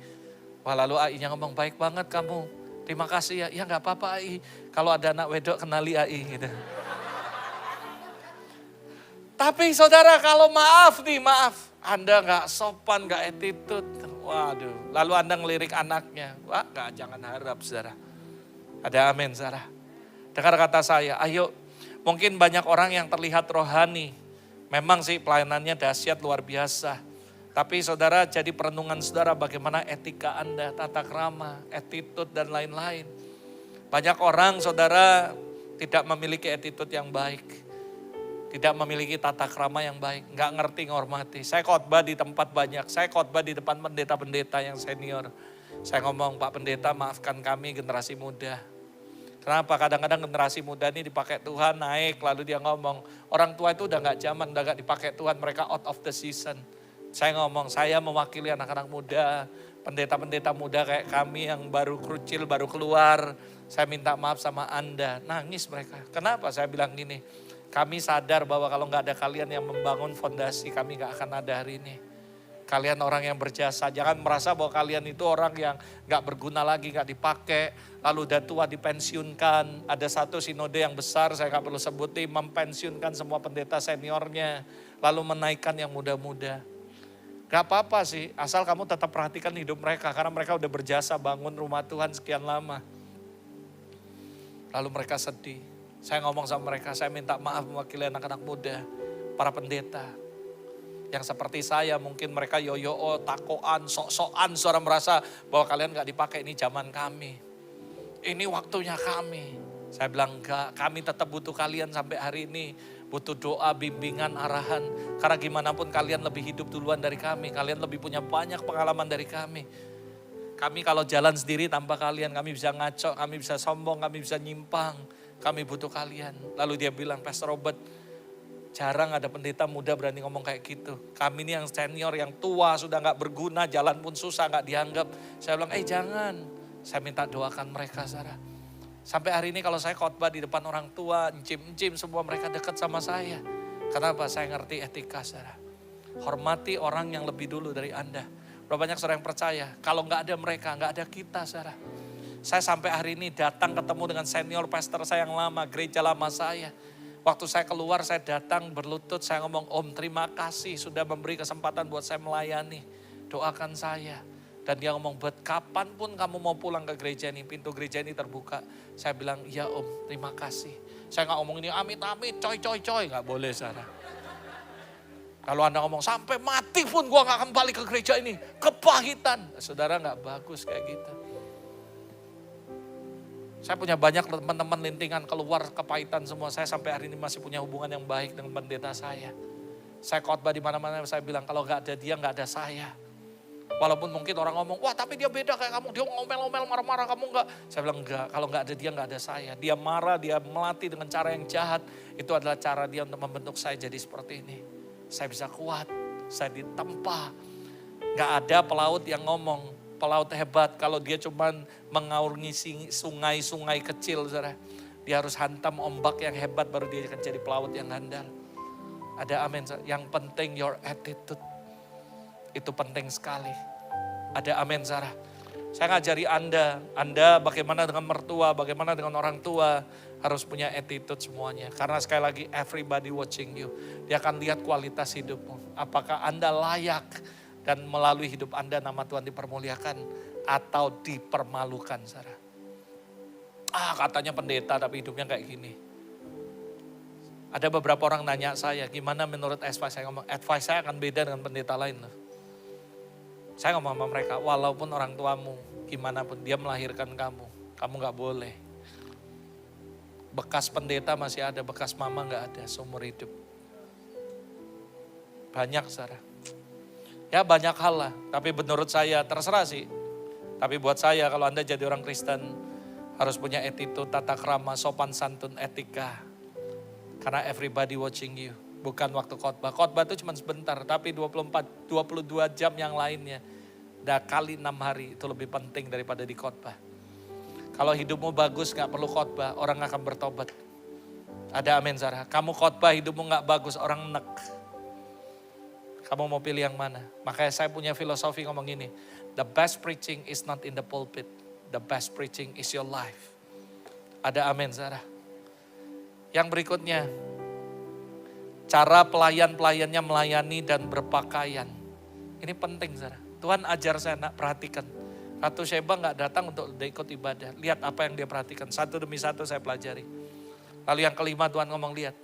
Wah lalu AI-nya ngomong, baik banget kamu. Terima kasih ya, ya gak apa-apa AI. Kalau ada anak wedok kenali AI gitu. Tapi saudara kalau maaf, Anda gak sopan, gak attitude. Waduh, lalu Anda ngelirik anaknya. Wah jangan harap saudara. Ada amin saudara. Dengar kata saya, ayo mungkin banyak orang yang terlihat rohani. Memang sih pelayanannya dahsyat luar biasa. Tapi saudara jadi perenungan saudara bagaimana etika Anda, tata krama, attitude dan lain-lain. Banyak orang saudara tidak memiliki attitude yang baik. Tidak memiliki tata krama yang baik. Nggak ngerti ngormati. Saya khotbah di tempat banyak. Saya khotbah di depan pendeta-pendeta yang senior. Saya ngomong, Pak Pendeta maafkan kami generasi muda. Kenapa? Kadang-kadang generasi muda ini dipakai Tuhan naik. Lalu dia ngomong, orang tua itu udah nggak zaman, udah nggak dipakai Tuhan. Mereka out of the season. Saya ngomong, saya mewakili anak-anak muda, pendeta-pendeta muda kayak kami yang baru krucil, baru keluar. Saya minta maaf sama Anda, nangis mereka. Kenapa saya bilang gini, kami sadar bahwa kalau gak ada kalian yang membangun fondasi, kami gak akan ada hari ini. Kalian orang yang berjasa, jangan merasa bahwa kalian itu orang yang gak berguna lagi, gak dipakai. Lalu udah tua dipensiunkan, ada satu sinode yang besar, saya gak perlu sebutin, mempensiunkan semua pendeta seniornya. Lalu menaikkan yang muda-muda. Gak apa-apa sih, asal kamu tetap perhatikan hidup mereka. Karena mereka udah berjasa bangun rumah Tuhan sekian lama. Lalu mereka sedih. Saya ngomong sama mereka, saya minta maaf mewakili anak-anak muda. Para pendeta. Yang seperti saya mungkin mereka yoyo, takoan, sok-sokan. Saudara merasa bahwa kalian gak dipakai, ini zaman kami. Ini waktunya kami. Saya bilang enggak, kami tetap butuh kalian sampai hari ini. Butuh doa, bimbingan, arahan. Karena gimana pun kalian lebih hidup duluan dari kami. Kalian lebih punya banyak pengalaman dari kami. Kami kalau jalan sendiri tanpa kalian, kami bisa ngaco, kami bisa sombong, kami bisa nyimpang. Kami butuh kalian. Lalu dia bilang, Pastor Robert, jarang ada pendeta muda berani ngomong kayak gitu. Kami ini yang senior, yang tua, sudah gak berguna, jalan pun susah, gak dianggap. Saya bilang, jangan. Saya minta doakan mereka, Sarah. Sampai hari ini kalau saya khotbah di depan orang tua, encim-encim, semua mereka dekat sama saya. Kenapa? Saya ngerti etika, Sarah. Hormati orang yang lebih dulu dari Anda. Berapa banyak saudara yang percaya, kalau gak ada mereka, gak ada kita, Sarah. Saya sampai hari ini datang ketemu dengan senior pastor saya yang lama, gereja lama saya. Waktu saya keluar, saya datang berlutut, saya ngomong, Om terima kasih sudah memberi kesempatan buat saya melayani. Doakan saya. Dan dia ngomong, buat kapanpun kamu mau pulang ke gereja ini, pintu gereja ini terbuka. Saya bilang, iya Om, terima kasih. Saya gak ngomong ini, amit-amit, coy, gak boleh, Sarah. Kalau Anda ngomong, sampai mati pun gue gak kembali ke gereja ini, kepahitan. Saudara gak bagus kayak gitu. Saya punya banyak teman-teman lintingan keluar kepahitan semua. Saya sampai hari ini masih punya hubungan yang baik dengan pendeta saya. Saya khotbah di mana-mana, saya bilang kalau gak ada dia gak ada saya. Walaupun mungkin orang ngomong, wah tapi dia beda kayak kamu, dia ngomel-ngomel marah-marah, kamu enggak. Saya bilang enggak, kalau enggak ada dia enggak ada saya. Dia marah, dia melatih dengan cara yang jahat. Itu adalah cara dia untuk membentuk saya jadi seperti ini. Saya bisa kuat, saya ditempa. Enggak ada pelaut yang ngomong, pelaut hebat kalau dia cuman mengaungi sungai-sungai kecil. Saudara. Dia harus hantam ombak yang hebat baru dia akan jadi pelaut yang handal. Ada amin. Yang penting your attitude. Itu penting sekali. Ada amin, Sarah. Saya ngajari Anda bagaimana dengan mertua, bagaimana dengan orang tua. Harus punya attitude semuanya. Karena sekali lagi, everybody watching you. Dia akan lihat kualitas hidupmu. Apakah Anda layak dan melalui hidup Anda nama Tuhan dipermuliakan atau dipermalukan, Sarah. Katanya pendeta tapi hidupnya kayak gini. Ada beberapa orang nanya saya, gimana menurut advice saya ngomong, advice saya akan beda dengan pendeta lain loh. Saya ngomong sama mereka, walaupun orang tuamu gimana pun dia melahirkan kamu gak boleh. Bekas pendeta masih ada, bekas mama gak ada seumur hidup. Banyak, Sarah. Ya banyak hal lah, tapi menurut saya terserah sih. Tapi buat saya kalau Anda jadi orang Kristen harus punya attitude, tata krama, sopan santun, etika. Karena everybody watching you. Bukan waktu khotbah. Khotbah itu cuma sebentar, tapi 22 jam yang lainnya. Dah kali 6 hari itu lebih penting daripada di khotbah. Kalau hidupmu bagus gak perlu khotbah, orang akan bertobat. Ada amin, Sarah. Kamu khotbah hidupmu gak bagus, orang nek. Kamu mau pilih yang mana? Makanya saya punya filosofi ngomong gini. The best preaching is not in the pulpit. The best preaching is your life. Ada amin, Sarah. Yang berikutnya. Cara pelayan-pelayannya melayani dan berpakaian. Ini penting, Sarah. Tuhan ajar saya, nak, perhatikan. Ratu Sheba gak datang untuk ikut ibadah. Lihat apa yang dia perhatikan. Satu demi satu saya pelajari. Lalu yang kelima Tuhan ngomong, lihat.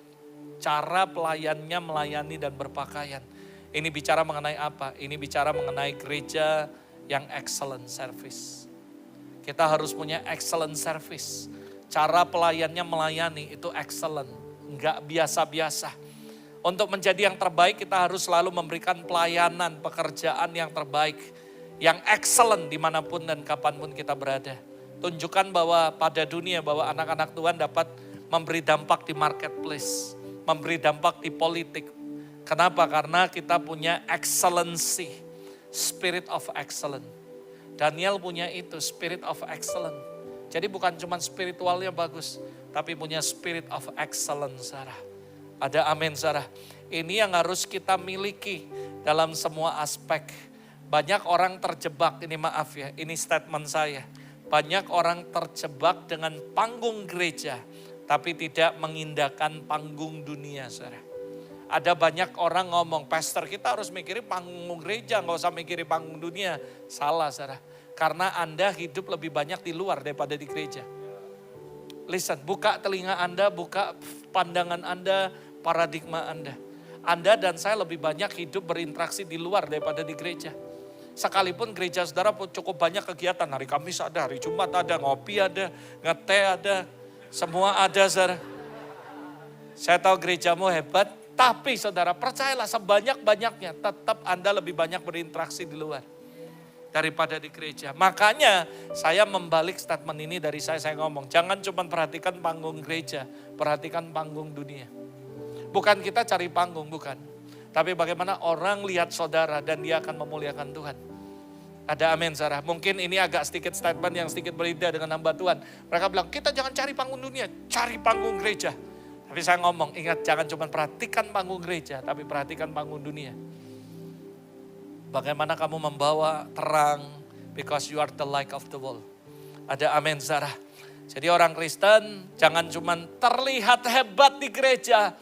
Cara pelayannya melayani dan berpakaian. Ini bicara mengenai apa? Ini bicara mengenai gereja yang excellent service. Kita harus punya excellent service. Cara pelayannya melayani itu excellent. Gak biasa-biasa. Untuk menjadi yang terbaik kita harus selalu memberikan pelayanan, pekerjaan yang terbaik. Yang excellent dimanapun dan kapanpun kita berada. Tunjukkan bahwa pada dunia bahwa anak-anak Tuhan dapat memberi dampak di marketplace. Memberi dampak di politik. Kenapa? Karena kita punya excellency. Spirit of excellence. Daniel punya itu, spirit of excellence. Jadi bukan cuma spiritualnya bagus. Tapi punya spirit of excellence, Sarah. Ada amin, Sarah. Ini yang harus kita miliki dalam semua aspek. Banyak orang terjebak, ini maaf ya, ini statement saya. Banyak orang terjebak dengan panggung gereja, tapi tidak mengindahkan panggung dunia, Sarah. Ada banyak orang ngomong, pastor kita harus mikirin panggung gereja, gak usah mikirin panggung dunia. Salah, Sarah. Karena Anda hidup lebih banyak di luar daripada di gereja. Listen, buka telinga Anda, buka pandangan Anda, paradigma Anda. Anda dan saya lebih banyak hidup berinteraksi di luar daripada di gereja. Sekalipun gereja saudara cukup banyak kegiatan, hari Kamis ada, hari Jumat ada, ngopi ada, ngeteh ada, semua ada saudara. Saya tahu gerejamu hebat, tapi saudara percayalah sebanyak-banyaknya tetap Anda lebih banyak berinteraksi di luar daripada di gereja. Makanya saya membalik statement ini dari saya ngomong, jangan cuma perhatikan panggung gereja, perhatikan panggung dunia. Bukan kita cari panggung, bukan. Tapi bagaimana orang lihat saudara dan dia akan memuliakan Tuhan. Ada amin saudara. Mungkin ini agak sedikit statement yang sedikit berbeda dengan hamba Tuhan. Mereka bilang kita jangan cari panggung dunia, cari panggung gereja. Tapi saya ngomong ingat jangan cuma perhatikan panggung gereja, tapi perhatikan panggung dunia. Bagaimana kamu membawa terang because you are the light of the world. Ada amin saudara. Jadi orang Kristen jangan cuma terlihat hebat di gereja.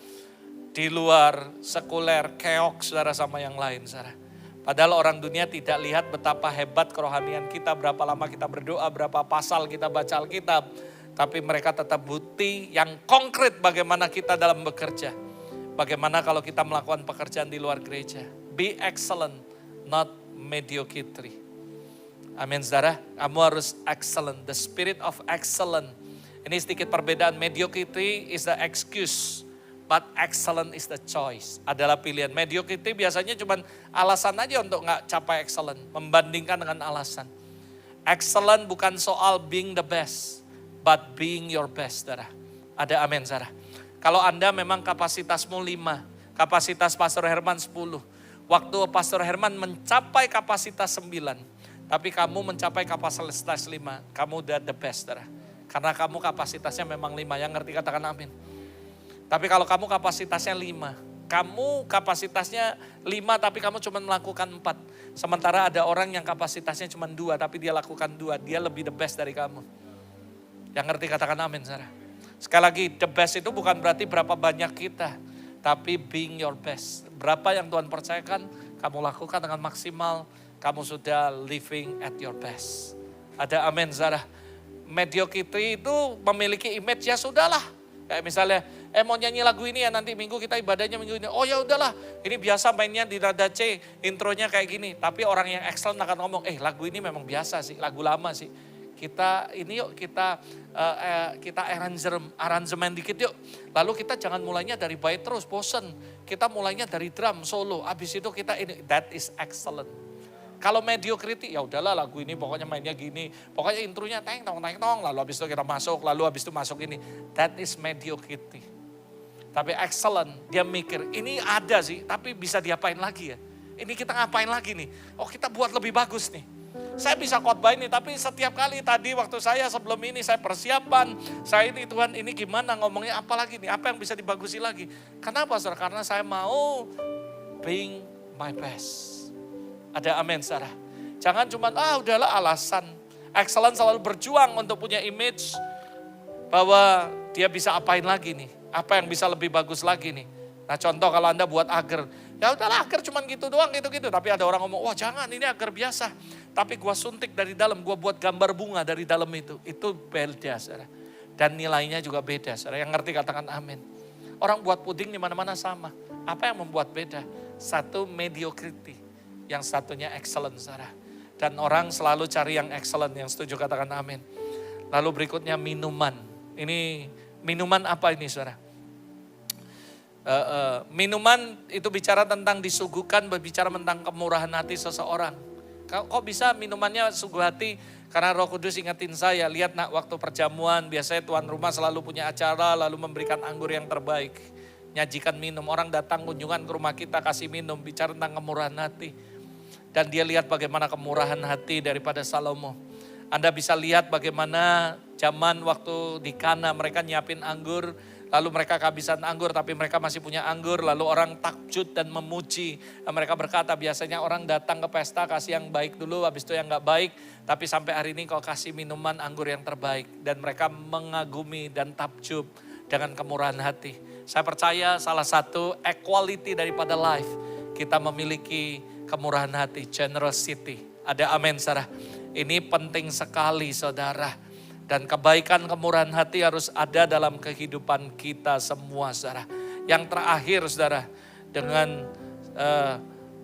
Di luar sekuler, keok saudara sama yang lain saudara. Padahal orang dunia tidak lihat betapa hebat kerohanian kita, berapa lama kita berdoa, berapa pasal kita baca Alkitab. Tapi mereka tetap bukti yang konkret bagaimana kita dalam bekerja. Bagaimana kalau kita melakukan pekerjaan di luar gereja. Be excellent, not mediocrity. Amin saudara, kamu harus excellent, the spirit of excellent. Ini sedikit perbedaan, mediocrity is the excuse. But excellent is the choice. Adalah pilihan. Mediocrity biasanya cuma alasan aja untuk gak capai excellent. Membandingkan dengan alasan. Excellent bukan soal being the best. But being your best, saudara. Ada amin, saudara. Kalau Anda memang kapasitasmu 5. Kapasitas Pastor Herman 10. Waktu Pastor Herman mencapai kapasitas 9. Tapi kamu mencapai kapasitas 5. Kamu udah the best, saudara. Karena kamu kapasitasnya memang 5. Yang ngerti katakan amin. Tapi kalau kamu kapasitasnya 5, kamu kapasitasnya 5 tapi kamu cuma melakukan 4. Sementara ada orang yang kapasitasnya cuma 2 tapi dia lakukan 2, dia lebih the best dari kamu. Yang ngerti katakan amin saudara. Sekali lagi the best itu bukan berarti berapa banyak kita, tapi being your best. Berapa yang Tuhan percayakan, kamu lakukan dengan maksimal, kamu sudah living at your best. Ada amin saudara. Mediocrity itu memiliki image ya sudahlah. Kayak misalnya, mau nyanyi lagu ini ya nanti minggu kita ibadahnya minggu ini. Oh ya udahlah, ini biasa mainnya di nada C, intronya kayak gini. Tapi orang yang excellent akan ngomong, lagu ini memang biasa sih, lagu lama sih. Kita ini yuk, kita aransemen dikit yuk. Lalu kita jangan mulainya dari baik terus, bosen. Kita mulainya dari drum, solo. Abis itu kita ini, that is excellent. Kalau mediocrity, ya udahlah lagu ini pokoknya mainnya gini. Pokoknya intronya teng tong, lalu habis itu kita masuk, lalu habis itu masuk ini. That is mediocrity. Tapi excellent, dia mikir, ini ada sih, tapi bisa diapain lagi ya? Ini kita ngapain lagi nih? Oh kita buat lebih bagus nih. Saya bisa khotbah ini, tapi setiap kali tadi waktu saya sebelum ini saya persiapan, saya ini Tuhan ini gimana ngomongnya apa lagi nih? Apa yang bisa dibagusi lagi? Kenapa saudara? Karena saya mau being my best. Ada amin saudara. Jangan cuma udahlah alasan. Excellent selalu berjuang untuk punya image bahwa dia bisa apain lagi nih. Apa yang bisa lebih bagus lagi nih. Nah contoh kalau Anda buat agar. Ya udahlah agar cuma gitu doang gitu-gitu. Tapi ada orang ngomong wah jangan ini agar biasa. Tapi gua suntik dari dalam. Gua buat gambar bunga dari dalam itu. Itu beda saudara. Dan nilainya juga beda saudara. Yang ngerti katakan amin. Orang buat puding di mana-mana sama. Apa yang membuat beda? Satu mediocrity. Yang satunya excellent saudara. Dan orang selalu cari yang excellent, yang setuju katakan amin. Lalu berikutnya minuman. Ini minuman apa ini saudara? Minuman itu bicara tentang disuguhkan, berbicara tentang kemurahan hati seseorang. Kok bisa minumannya suguh hati? Karena Roh Kudus ingetin saya, lihat nak waktu perjamuan biasanya tuan rumah selalu punya acara lalu memberikan anggur yang terbaik. Nyajikan minum, orang datang kunjungan ke rumah kita kasih minum, bicara tentang kemurahan hati. Dan dia lihat bagaimana kemurahan hati daripada Salomo. Anda bisa lihat bagaimana zaman waktu di Kana mereka nyiapin anggur. Lalu mereka kehabisan anggur tapi mereka masih punya anggur. Lalu orang takjub dan memuji. Mereka berkata biasanya orang datang ke pesta kasih yang baik dulu habis itu yang gak baik. Tapi sampai hari ini kau kasih minuman anggur yang terbaik. Dan mereka mengagumi dan takjub dengan kemurahan hati. Saya percaya salah satu equality daripada life. Kita memiliki kemurahan hati, generosity. Ada amin saudara. Ini penting sekali saudara. Dan kebaikan kemurahan hati harus ada dalam kehidupan kita semua saudara. Yang terakhir saudara, dengan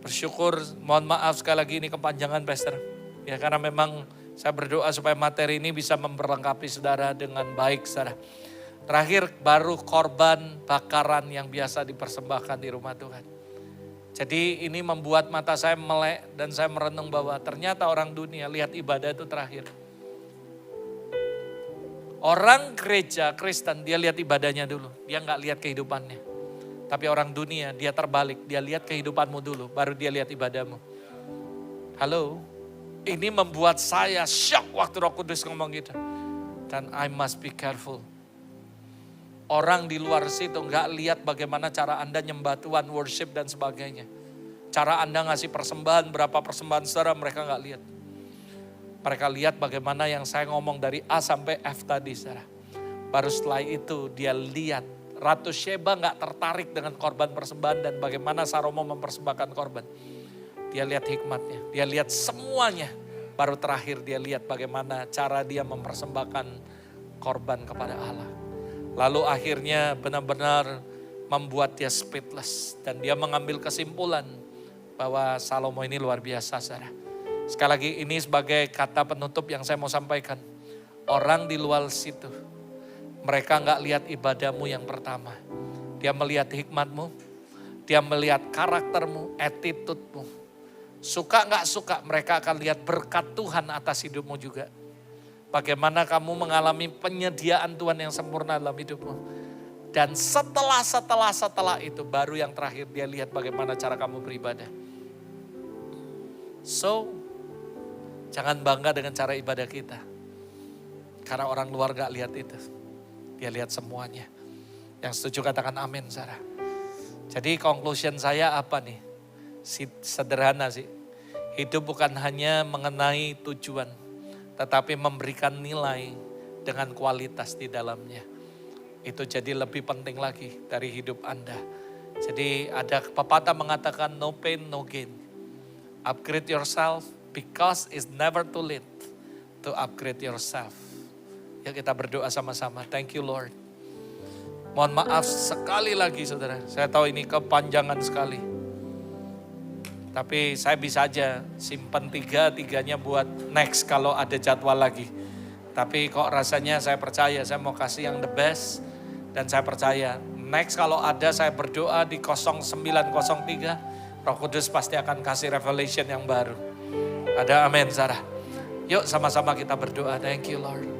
Bersyukur, mohon maaf sekali lagi ini kepanjangan Pastor. Ya karena memang saya berdoa supaya materi ini bisa memperlengkapi saudara dengan baik saudara. Terakhir baru korban bakaran yang biasa dipersembahkan di rumah Tuhan. Jadi ini membuat mata saya melek dan saya merenung bahwa ternyata orang dunia lihat ibadah itu terakhir. Orang gereja Kristen dia lihat ibadahnya dulu, dia nggak lihat kehidupannya. Tapi orang dunia dia terbalik, dia lihat kehidupanmu dulu, baru dia lihat ibadahmu. Halo, ini membuat saya shock waktu Roh Kudus ngomong gitu. Dan I must be careful. Orang di luar situ nggak lihat bagaimana cara Anda nyembah Tuhan, worship dan sebagainya. Cara Anda ngasih persembahan, berapa persembahan saudara mereka nggak lihat. Mereka lihat bagaimana yang saya ngomong dari A sampai F tadi saudara. Baru setelah itu dia lihat Ratu Sheba nggak tertarik dengan korban persembahan dan bagaimana Salomo mempersembahkan korban. Dia lihat hikmatnya, dia lihat semuanya. Baru terakhir dia lihat bagaimana cara dia mempersembahkan korban kepada Allah. Lalu akhirnya benar-benar membuat dia speechless. Dan dia mengambil kesimpulan bahwa Salomo ini luar biasa saudara. Sekali lagi ini sebagai kata penutup yang saya mau sampaikan. Orang di luar situ, mereka nggak lihat ibadahmu yang pertama. Dia melihat hikmatmu, dia melihat karaktermu, attitude-mu. Suka nggak suka mereka akan lihat berkat Tuhan atas hidupmu juga. Bagaimana kamu mengalami penyediaan Tuhan yang sempurna dalam hidupmu. Dan setelah itu baru yang terakhir dia lihat bagaimana cara kamu beribadah. So, jangan bangga dengan cara ibadah kita. Karena orang luar gak lihat itu. Dia lihat semuanya. Yang setuju katakan amin Sarah. Jadi conclusion saya apa nih? Sederhana sih. Hidup bukan hanya mengenai tujuan. Tetapi memberikan nilai dengan kualitas di dalamnya. Itu jadi lebih penting lagi dari hidup Anda. Jadi ada pepatah mengatakan no pain, no gain. Upgrade yourself because it's never too late to upgrade yourself. Ya kita berdoa sama-sama. Thank you Lord. Mohon maaf sekali lagi saudara. Saya tahu ini kepanjangan sekali. Tapi saya bisa aja simpan tiganya buat next kalau ada jadwal lagi. Tapi kok rasanya saya percaya, saya mau kasih yang the best. Dan saya percaya next kalau ada saya berdoa di 0903, Roh Kudus pasti akan kasih revelation yang baru. Ada amin Sarah. Yuk sama-sama kita berdoa. Thank you Lord.